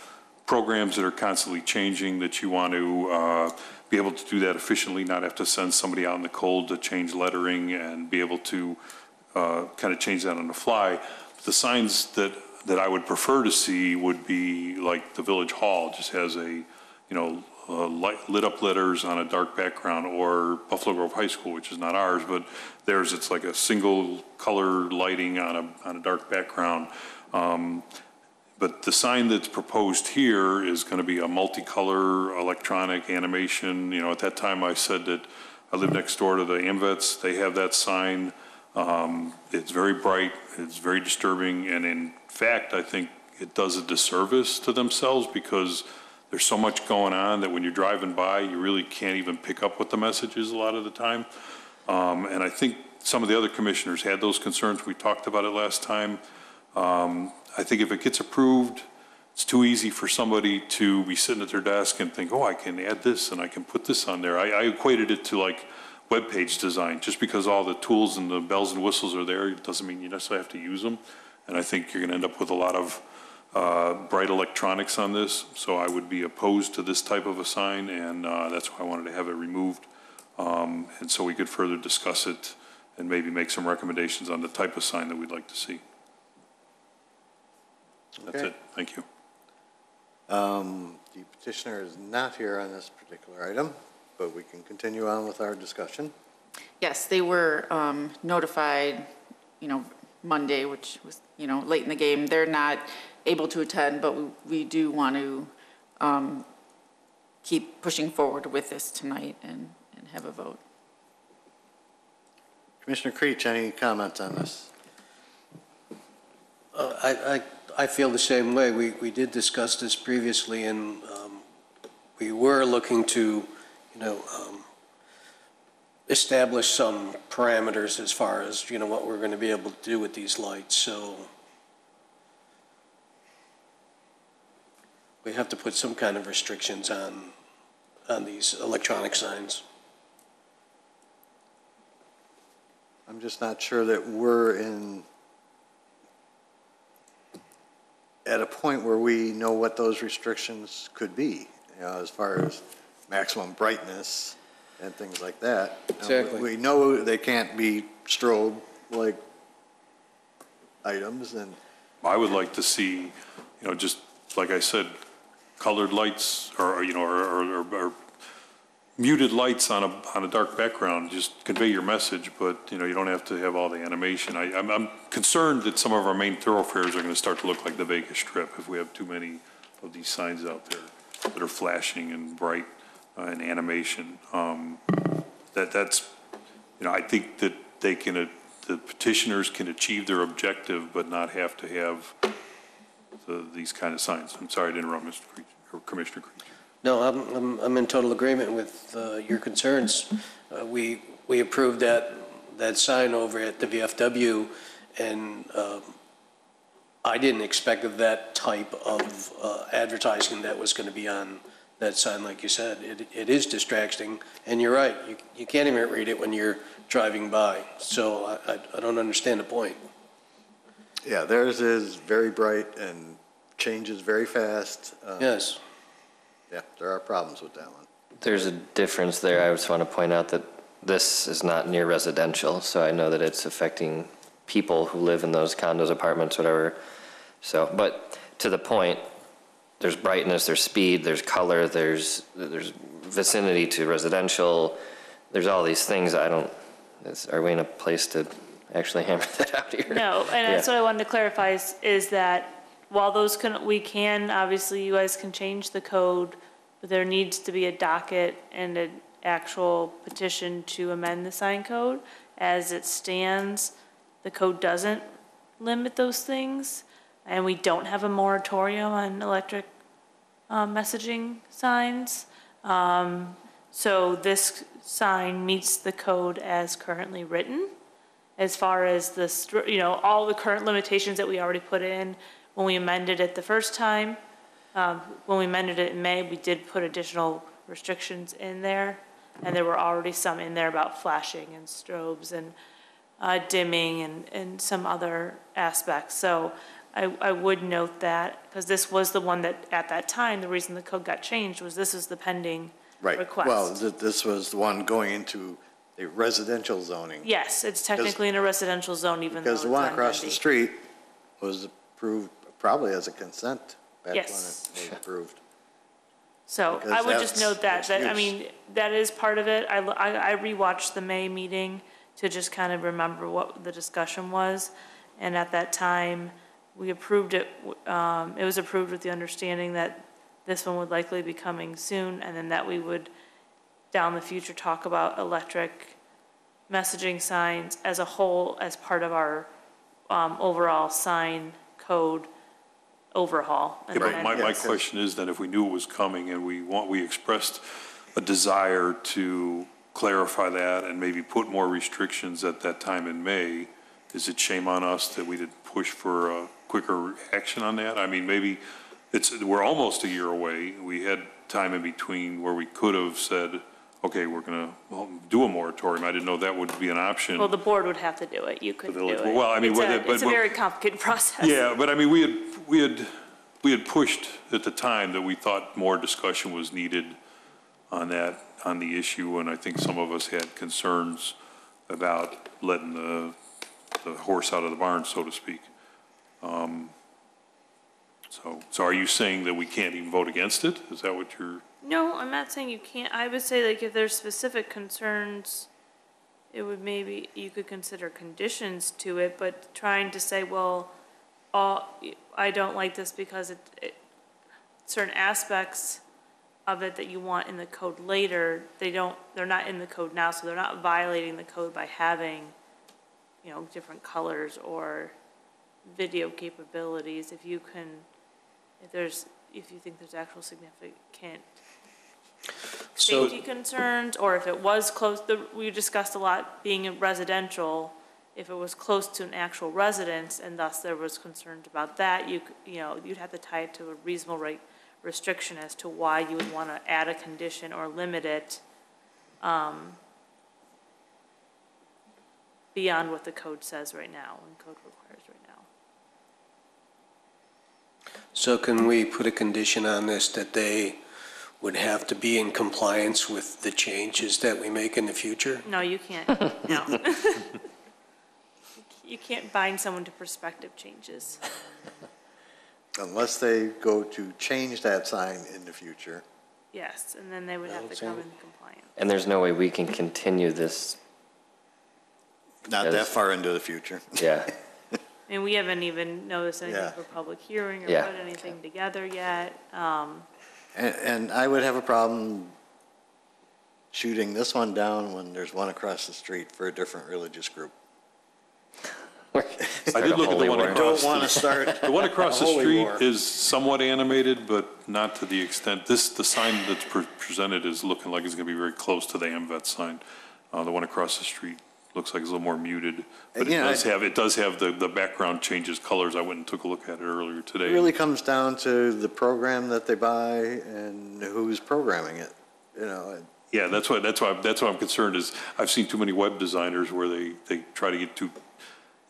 programs that are constantly changing, that you want to be able to do that efficiently, not have to send somebody out in the cold to change lettering and be able to kind of change that on the fly. The signs that I would prefer to see would be like the Village Hall just has lit up letters on a dark background, or Buffalo Grove High School, which is not ours, but theirs, it's like a single color lighting on a dark background. But the sign that's proposed here is going to be a multicolor electronic animation. At that time I said that I live next door to the AMVETS. They have that sign. It's very bright, it's very disturbing, and in fact, I think it does a disservice to themselves because there's so much going on that when you're driving by, you really can't even pick up what the message is a lot of the time. And I think some of the other commissioners had those concerns. We talked about it last time. I think if it gets approved, it's too easy for somebody to be sitting at their desk and think, oh, I can add this and I can put this on there. I equated it to like web page design. Just because all the tools and the bells and whistles are there, it doesn't mean you necessarily have to use them. And I think you're going to end up with a lot of bright electronics on this, so I would be opposed to this type of a sign, and that's why I wanted to have it removed, and so we could further discuss it and maybe make some recommendations on the type of sign that we'd like to see. That's Okay. it. Thank you. The petitioner is not here on this particular item, but we can continue on with our discussion. Yes, they were notified, Monday, which was, late in the game. They're not able to attend, but we do want to keep pushing forward with this tonight and have a vote. Commissioner Creech, any comments on this? I feel the same way. We did discuss this previously, and we were looking to, establish some parameters as far as, what we're going to be able to do with these lights. So we have to put some kind of restrictions on these electronic signs. I'm just not sure that we're at a point where we know what those restrictions could be, as far as maximum brightness and things like that. Exactly. We know they can't be strobe-like items, and I would like to see you know, just like I said, colored lights or, you know, or muted lights on a dark background, just convey your message, but, you know, you don't have to have all the animation. I'm concerned that some of our main thoroughfares are going to start to look like the Vegas Strip if we have too many of these signs out there that are flashing and bright and animation. That's, you know, I think that they can, the petitioners can achieve their objective, but not have to have these kind of signs. I'm sorry to interrupt, Mr. Creech, or Commissioner Creech. No, I'm in total agreement with your concerns. We approved that sign over at the VFW, and I didn't expect that type of advertising that was going to be on that sign, like you said. It is distracting, and you're right. You can't even read it when you're driving by. So I don't understand the point. Yeah, theirs is very bright and changes very fast. Yes. Yeah, there are problems with that one. There's a difference there. I just want to point out that this is not near residential, so I know that it's affecting people who live in those condos, apartments, whatever. So, but to the point, there's brightness, there's speed, there's color, there's vicinity to residential. There's all these things. Are we in a place to actually hammer that out here? No, and that's what I wanted to clarify is that while those we can, obviously you guys can change the code, but there needs to be a docket and an actual petition to amend the sign code. As it stands, the code doesn't limit those things, and we don't have a moratorium on electric messaging signs. So this sign meets the code as currently written, as far as the, you know, all the current limitations that we already put in. When we amended it the first time, when we amended it in May, we did put additional restrictions in there, and there were already some in there about flashing and strobes and dimming and some other aspects. So I would note that, because this was the one that, at that time, the reason the code got changed was this is the pending request. Well, this was the one going into a residential zoning. Yes, it's technically in a residential zone, even though it's Because the one on across the Dundee. street was approved probably as a consent back when it Yes. was approved. So Because I would just that's note that I excuse. mean, that is part of it. I rewatched the May meeting to just kind of remember what the discussion was. And at that time, we approved it, it was approved with the understanding that this one would likely be coming soon, and then that we would, down the future, talk about electric messaging signs as a whole, as part of our overall sign code overhaul. Yeah, but my question is then, if we knew it was coming and we expressed a desire to clarify that and maybe put more restrictions at that time in May, is it shame on us that we didn't push for a quicker action on that? I mean, maybe we're almost a year away. We had time in between where we could have said, okay, we're going to do a moratorium. I didn't know that would be an option. Well, the board would have to do it. You couldn't do it. Well, I mean, it's a very complicated process. Yeah, but I mean, we had pushed at the time that we thought more discussion was needed on the issue, and I think some of us had concerns about letting the horse out of the barn, so to speak. So are you saying that we can't even vote against it? Is that what you're? No, I'm not saying you can't. I would say, like, if there's specific concerns, it would maybe, you could consider conditions to it, but trying to say, well, I don't like this because certain aspects of it that you want in the code later, they're not in the code now, so they're not violating the code by having, you know, different colors or video capabilities. If you think there's actual significant safety concerns, or if it was close, we discussed a lot being in residential, if it was close to an actual residence and thus there was concerns about that, you'd have to tie it to a reasonable restriction as to why you would want to add a condition or limit it beyond what the code says right now and code requires right now. So can we put a condition on this that they would have to be in compliance with the changes that we make in the future? No, you can't. No. You can't bind someone to prospective changes. Unless they go to change that sign in the future. Yes, and then they would have to come in compliance. And there's no way we can continue this. Not that far into the future. Yeah. And we haven't even noticed anything Yeah. for public hearing or Yeah. put anything together yet. And I would have a problem shooting this one down when there's one across the street for a different religious group. I did look at the one across. Don't want to start. The one across a the holy street war. is somewhat animated, but not to the extent, the sign that's presented is looking like it's going to be very close to the AMVET sign. The one across the street looks like it's a little more muted, but it does have the background changes colors. I went and took a look at it earlier today. It really comes down to the program that they buy and who's programming it, you know. Yeah, that's why I'm concerned is I've seen too many web designers where they try to get too,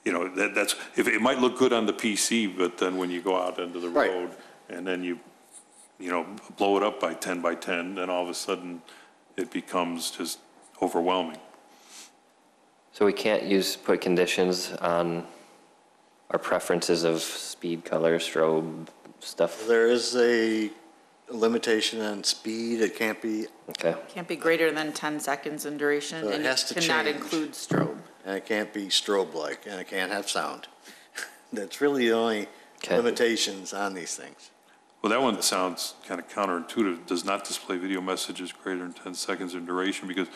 you know, that's, if it might look good on the PC, but then when you go out into the road and then you know, blow it up by 10 by 10, then all of a sudden it becomes just overwhelming. So we can't put conditions on our preferences of speed, color, strobe, stuff? There is a limitation on speed. It can't be. Okay. Can't be greater than 10 seconds in duration, So it and has it to cannot change. include strobe. And it can't be strobe-like, and it can't have sound. That's really the only limitations on these things. Well, that one sounds kind of counterintuitive. Does not display video messages greater than 10 seconds in duration, because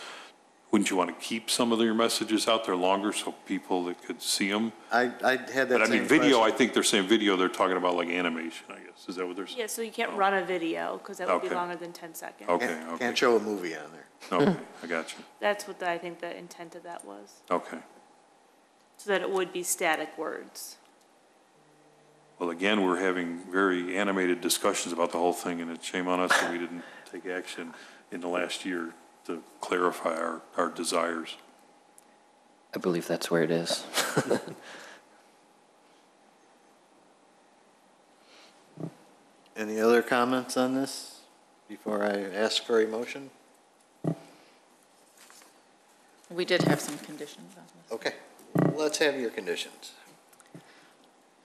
wouldn't you want to keep some of your messages out there longer so people that could see them? I had that But I same mean, video, question. I think they're saying video, they're talking about like animation, I guess. Is that what they're saying? Yeah, so you can't run a video because that would be Okay. longer than 10 seconds. Okay, Can't show a movie on there. Okay, I got you. That's what I think the intent of that was, Okay. so that it would be static words. Well, again, we're having very animated discussions about the whole thing, and it's shame on us that we didn't take action in the last year to clarify our desires. I believe that's where it is. Any other comments on this before I ask for a motion? We did have some conditions on this. Okay, let's have your conditions.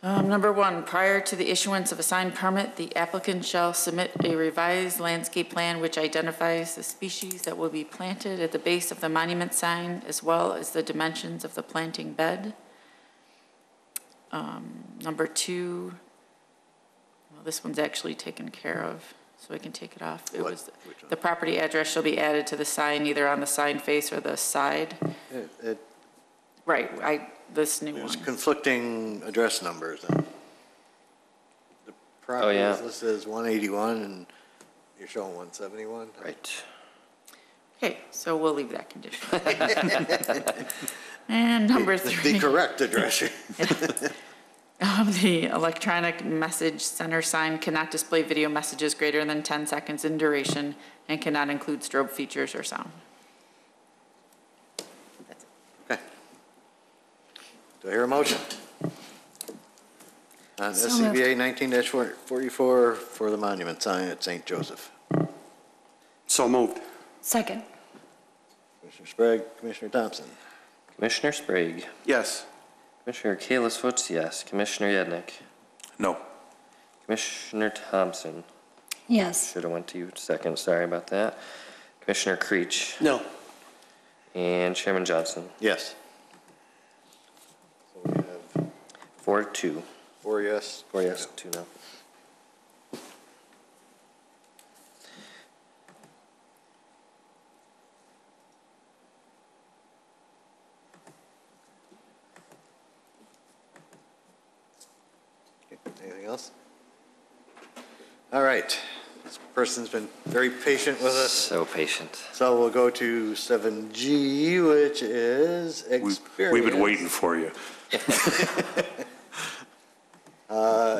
Number 1, prior to the issuance of a sign permit, the applicant shall submit a revised landscape plan which identifies the species that will be planted at the base of the monument sign, as well as the dimensions of the planting bed. Number 2, well, this one's actually taken care of, so I can take it off. It was, the property address shall be added to the sign, either on the sign face or the side. Right, this new There's one. conflicting address numbers. The property is listed as 181 and you're showing 171. Right. Okay, so we'll leave that condition. And number 3. The correct address. The electronic message center sign cannot display video messages greater than 10 seconds in duration and cannot include strobe features or sound. Okay. Do I hear a motion? On So SCBA 19-44 for the monument sign at St. Joseph. So moved. Second. Commissioner Sprague, Commissioner Thompson. Commissioner Sprague. Yes. Commissioner Kalis votes yes. Commissioner Yednick. No. Commissioner Thompson. Yes. Should have went to you second. Sorry about that. Commissioner Creech. No. And Chairman Johnson. Yes. So we have 4-2. 4 yes. 4 yes, 2 no. Anything else? All right. This person's been very patient with us. So patient. So we'll go to 7G, which is Experience. We've been waiting for you.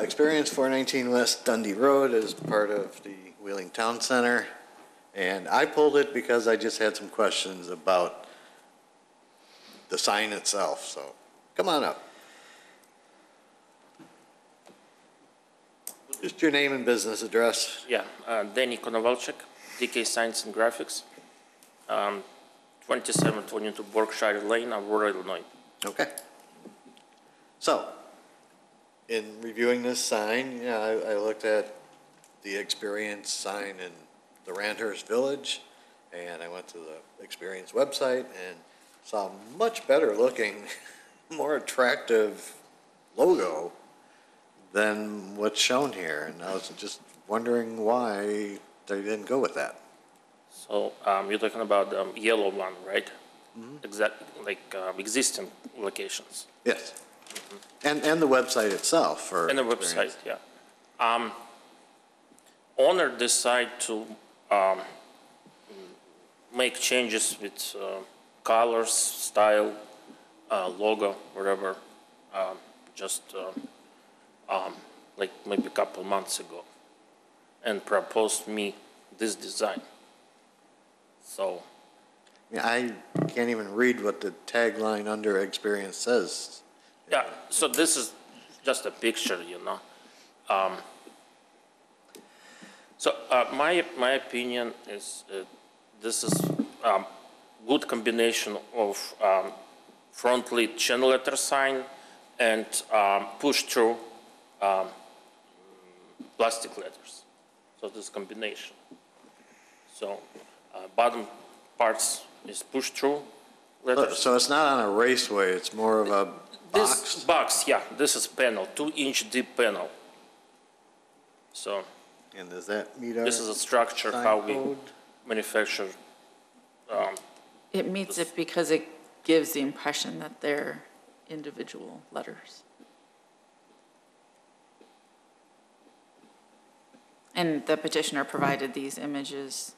Experience 419 West Dundee Road is part of the Wheeling Town Center. And I pulled it because I just had some questions about the sign itself. So come on up. Just your name and business address. Yeah, Danny Konovalchik, DK Science and Graphics, 2722 Berkshire Lane, Aurora, Illinois. Okay. So, in reviewing this sign, yeah, I looked at the Experience sign in the Randhurst Village, and I went to the Experience website and saw a much better looking, more attractive logo than what's shown here. And I was just wondering why they didn't go with that. So you're talking about the yellow one, right? Like existing locations. Yes. And the website itself for And the Experience. website, yeah. Owner decide to make changes with colors, style, logo, whatever, just like maybe a couple months ago, and proposed me this design. So. Yeah, I can't even read what the tagline under Experience says. Yeah, so this is just a picture, you know. My opinion is this is good combination of front lead channel letter sign and push-through plastic letters. So this combination. So bottom parts is push-through letters. So it's not on a raceway, it's more of a box? This box, yeah, this is panel, 2-inch deep panel. So. And does that meet our This is a structure sign how code? we manufacture. It meets it because it gives the impression that they're individual letters. And the petitioner provided these images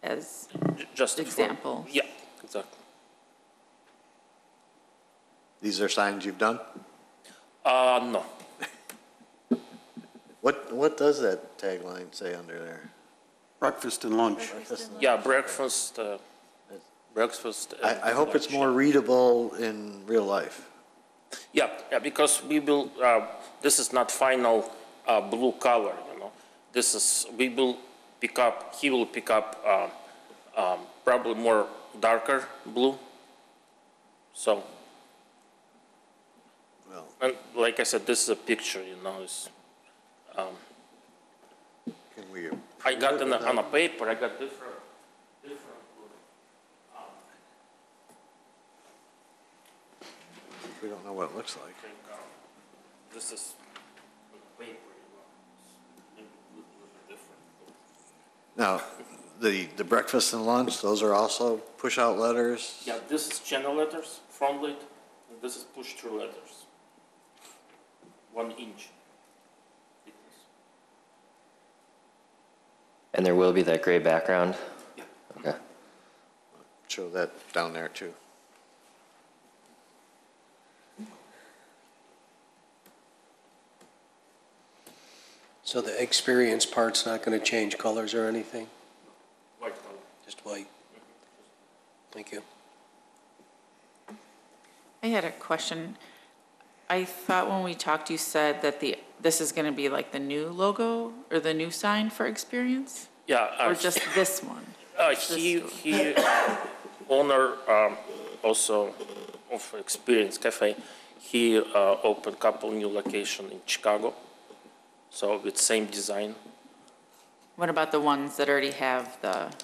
as Just example. Yeah, exactly. These are signs you've done? No. What does that tagline say under there? Breakfast and lunch. Yeah, breakfast. Breakfast. I hope it's more readable in real life. Yeah, because we will. This is not final blue color, you know. This is we will pick up. He will pick up probably more darker blue. So. Well. And like I said, this is a picture, you know. It's, Can we? I got on a paper. I got different. We don't know what it looks like. This is paper. Now, the breakfast and lunch, those are also push-out letters? Yeah, this is channel letters, front lead, and this is push-through letters. 1 inch. And there will be that gray background? Yeah. Okay. Show that down there too. So the Experience part's not going to change colors or anything? White color. Just white? Thank you. I had a question. I thought when we talked, you said that this is going to be like the new logo or the new sign for Experience? Yeah. Or just this one? He owner also of Experience Cafe. He opened a couple new locations in Chicago. So with same design. What about the ones that already have the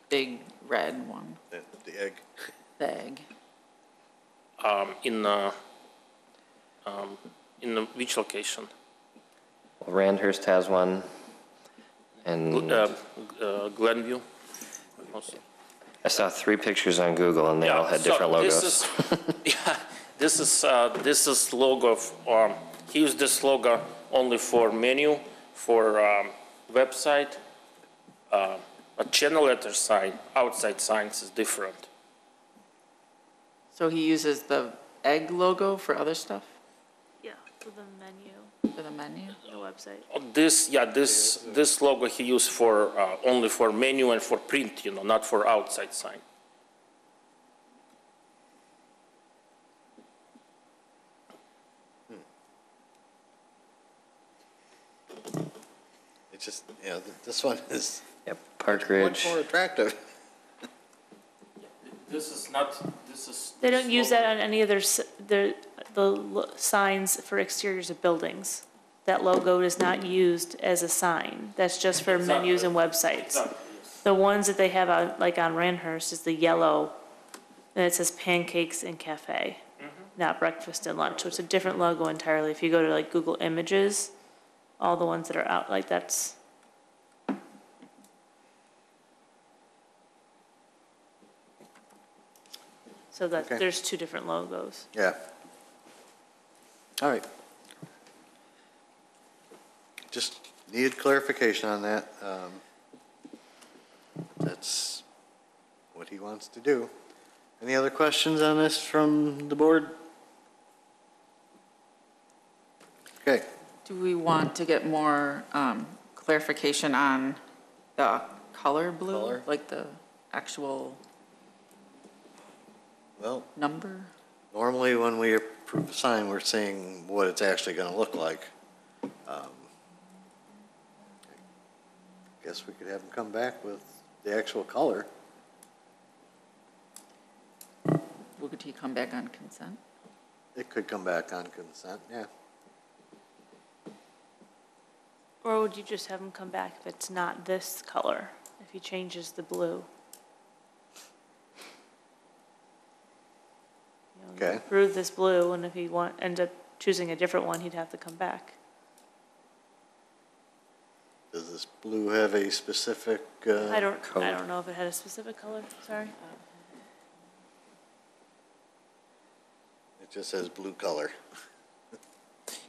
big red one? The egg. The egg. In which location? Well, Randhurst has one, and Glenview. Also. I saw 3 pictures on Google, and they all had different logos. This is logo of, he used this logo only for menu, for website. A channel letter sign, outside signs is different. So he uses the egg logo for other stuff? Yeah, for the menu, For the menu? the website. This logo he used for only for menu and for print, you know, not for outside sign. It's just, you know, this one is Yep, Park Ridge. much more attractive. This is not They don't use that on any of the signs for exteriors of buildings. That logo is not used as a sign. That's just for menus and websites. The ones that they have on, like on Randhurst is the yellow, and it says pancakes and cafe, not breakfast and lunch. So it's a different logo entirely. If you go to like Google Images, all the ones that are out, like that's. So that Okay. there's two different logos. Yeah. All right. Just needed clarification on that. That's what he wants to do. Any other questions on this from the board? Okay. Do we want to get more clarification on the color blue? Color? Like the actual Well, number? normally when we approve a sign, we're saying what it's actually going to look like. Guess we could have them come back with the actual color. Would he come back on consent? It could come back on consent, yeah. Or would you just have him come back if it's not this color, if he changes the blue? Okay. Approve this blue, and if he ends up choosing a different one, he'd have to come back. Does this blue have a specific I don't code? know if it had a specific color, sorry. It just says blue color.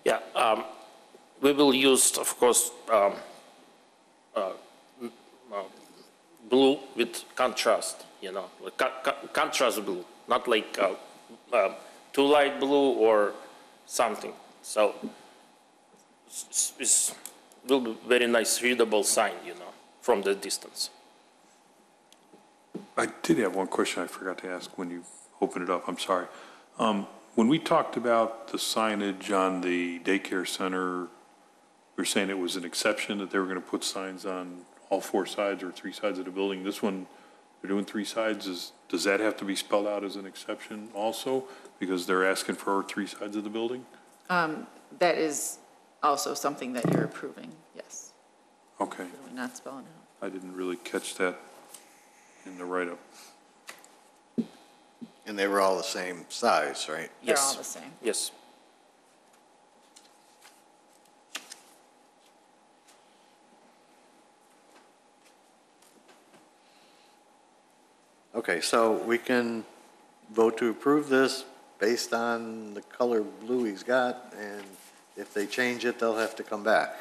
Yeah, we will use, of course, blue with contrast, you know, like contrast blue, not like too light blue or something. So it will be very nice readable sign, you know, from the distance. I did have one question I forgot to ask when you opened it up. I'm sorry. When we talked about the signage on the daycare center, we were saying it was an exception that they were going to put signs on all four sides or three sides of the building. This one, they're doing three sides. Does that have to be spelled out as an exception also? Because they're asking for three sides of the building? That is also something that you're approving, yes. Okay. We're not spelling it out. I didn't really catch that in the write-up. And they were all the same size, right? They're Yes. all the same. Yes. Okay, so we can vote to approve this based on the color blue he's got, and if they change it, they'll have to come back.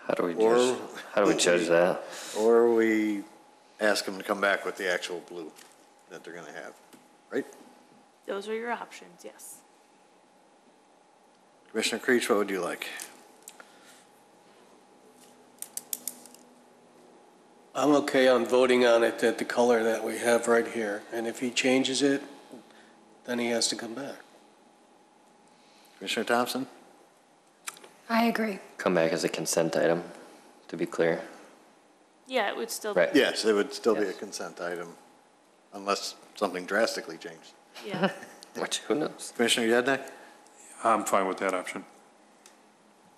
How do we judge that? Or we ask them to come back with the actual blue that they're gonna have, right? Those are your options, yes. Commissioner Creech, what would you like? I'm okay on voting on it at the color that we have right here. And if he changes it, then he has to come back. Commissioner Thompson? I agree. Come back as a consent item, to be clear. Yeah, it would still. Right. Yes, it would still be a Yes. consent item, unless something drastically changed. Yeah. Which, who knows? Commissioner Yednek? I'm fine with that option.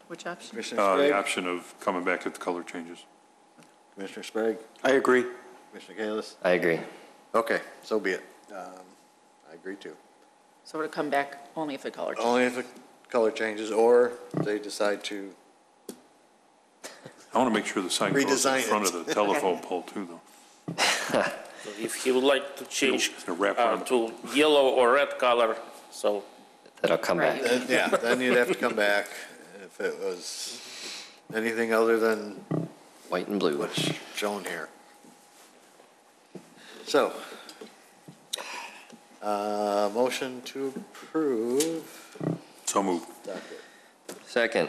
Which option? Commissioner The Sprague? option of coming back if the color changes. Commissioner Sprague? I agree. Commissioner Kalish? I agree. Okay, so be it. I agree too. So would it come back only if the color changes? Only if the color changes, or they decide to, I want to make sure the sign goes in Redesign front it. of the telephone pole too, though. So if he would like to change It's gonna wrap around. to yellow or red color, so That'll come Right. back. then, yeah, then you'd have to come back if it was anything other than White and blue. what's shown here. So, motion to approve. So moved. docket. Second.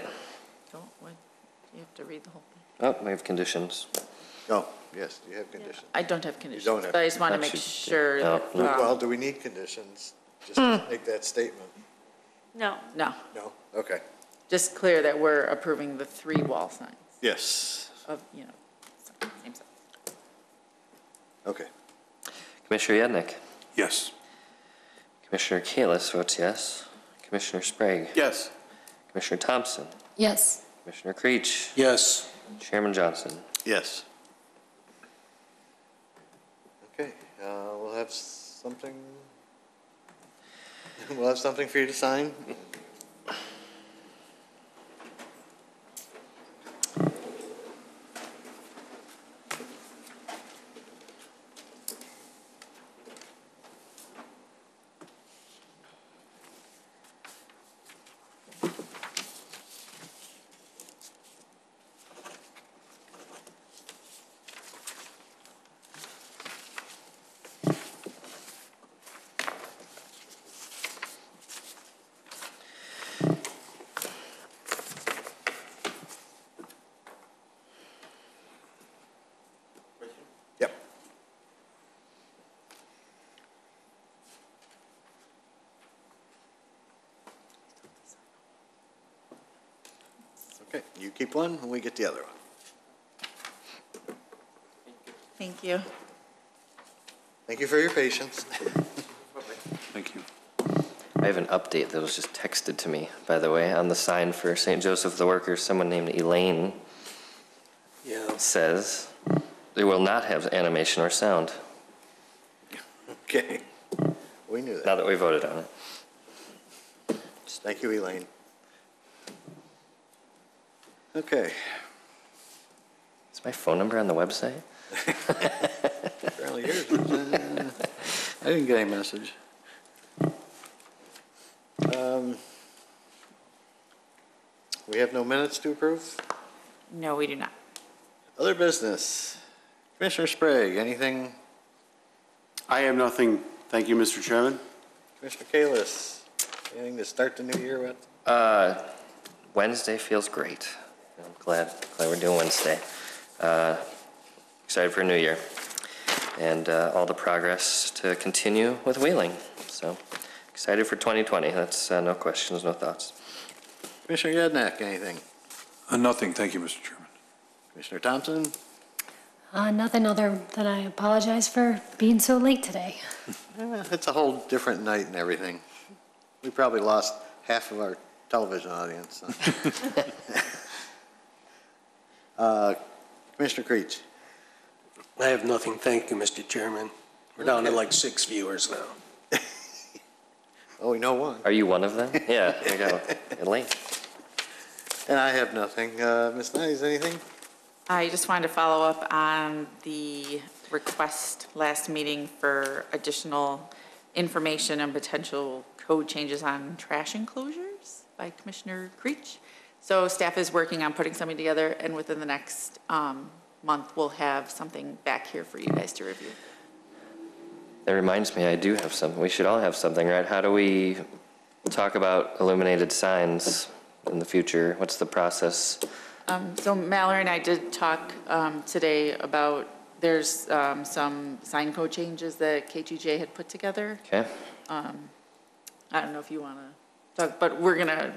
You have to read the whole thing. Oh, we have conditions. Oh, yes, you have conditions. I don't have conditions, don't have but I just want to make conditions. sure No, that, no. Well, do we need conditions? Just to make that statement? No. no, No? Okay. just clear that we're approving the 3 wall signs Yes. of, you know, same size. Okay. Commissioner Yednick. Yes. Commissioner Kalis votes yes. Commissioner Sprague. Yes. Commissioner Thompson. Yes. Commissioner Creech. Yes. Chairman Johnson. Yes. Okay, we'll have something, we'll have something for you to sign. Yep. Okay, you keep one and we get the other one. Thank you. Thank you for your patience. Thank you. I have an update that was just texted to me, by the way, on the sign for St. Joseph of the Workers. Someone named Elaine says they will not have animation or sound. Okay, we knew Now that. that we voted on it. Thank you, Elaine. Okay. Is my phone number on the website? Apparently yours is, I didn't get any message. We have no minutes to approve? No, we do not. Other business. Commissioner Sprague, anything? I have nothing. Thank you, Mr. Chairman. Commissioner Kalis, anything to start the new year with? Wednesday feels great. I'm glad we're doing Wednesday. Excited for a new year. And all the progress to continue with wheeling. So excited for 2020. That's no questions, no thoughts. Commissioner Yednack, anything? Nothing. Thank you, Mr. Chairman. Commissioner Thompson? Nothing other than I apologize for being so late today. It's a whole different night and everything. We probably lost half of our television audience. Commissioner Creech? I have nothing. Thank you, Mr. Chairman. We're down to like 6 viewers now. Oh, we know one. Are you one of them? Yeah, there you go. Elaine. And I have nothing. Ms. Nyes, anything? I just wanted to follow up on the request last meeting for additional information and potential code changes on trash enclosures by Commissioner Creech. So staff is working on putting something together, and within the next month, we'll have something back here for you guys to review. That reminds me, I do have something. We should all have something, right? How do we talk about illuminated signs in the future? What's the process? So Mallory and I did talk today about, there's some sign code changes that KTJ had put together. Okay. I don't know if you want to talk, but we're going to,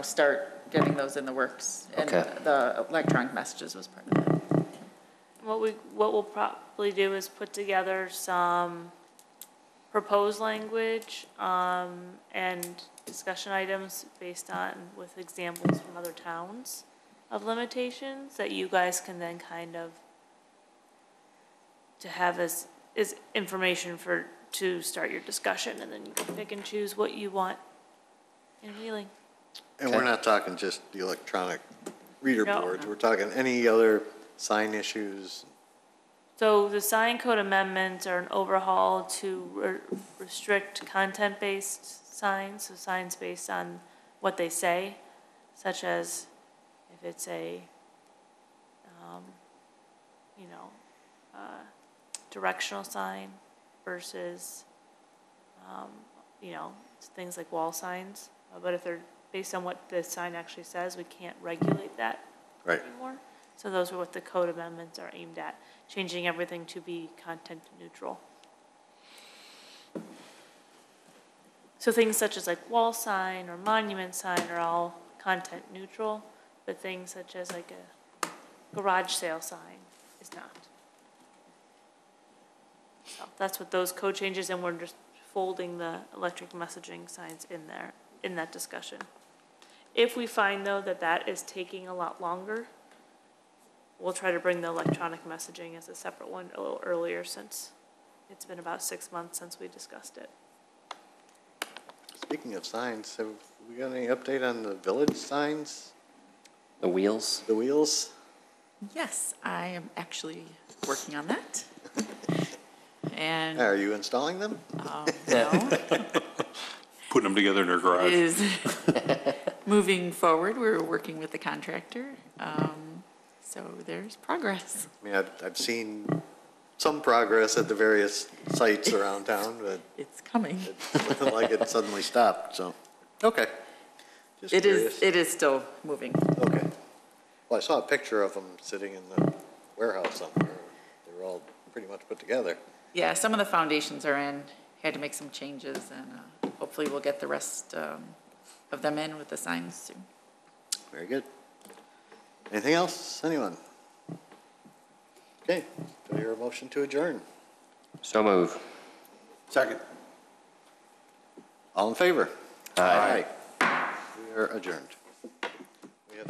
start getting those in the works. And Okay. the electronic messages was part of it. What we'll probably do is put together some proposed language and discussion items based on, with examples from other towns of limitations that you guys can then kind of, to have as information to start your discussion, and then you can pick and choose what you want in Wheeling. And we're not talking just the electronic reader No. boards. We're talking any other sign issues. So the sign code amendments are an overhaul to restrict content-based signs, so signs based on what they say, such as if it's a, directional sign versus, things like wall signs. But if they're based on what the sign actually says, we can't regulate that anymore. So those are what the code amendments are aimed at, changing everything to be content neutral. So things such as like wall sign or monument sign are all content neutral, but things such as like a garage sale sign is not. So that's what those code changes, and we're just folding the electric messaging signs in there, in that discussion. If we find, though, that that is taking a lot longer, we'll try to bring the electronic messaging as a separate one a little earlier, since it's been about 6 months since we discussed it. Speaking of signs, have we got any update on the village signs? The wheels? The wheels? Yes, I am actually working on that. And Are you installing them? no, Putting them together in their garage. is moving forward. We're working with the contractor. So there's progress. I mean, I've seen some progress at the various sites around town, but It's coming. it's looking like it suddenly stopped, so, okay. Just curious. It is still moving. Okay. Well, I saw a picture of them sitting in the warehouse somewhere. They were all pretty much put together. Yeah, some of the foundations are in, had to make some changes, and hopefully we'll get the rest of them in with the signs soon. Very good. Anything else? Anyone? Okay, do I hear a motion to adjourn? So move. Second. All in favor? Aye. We are adjourned. We have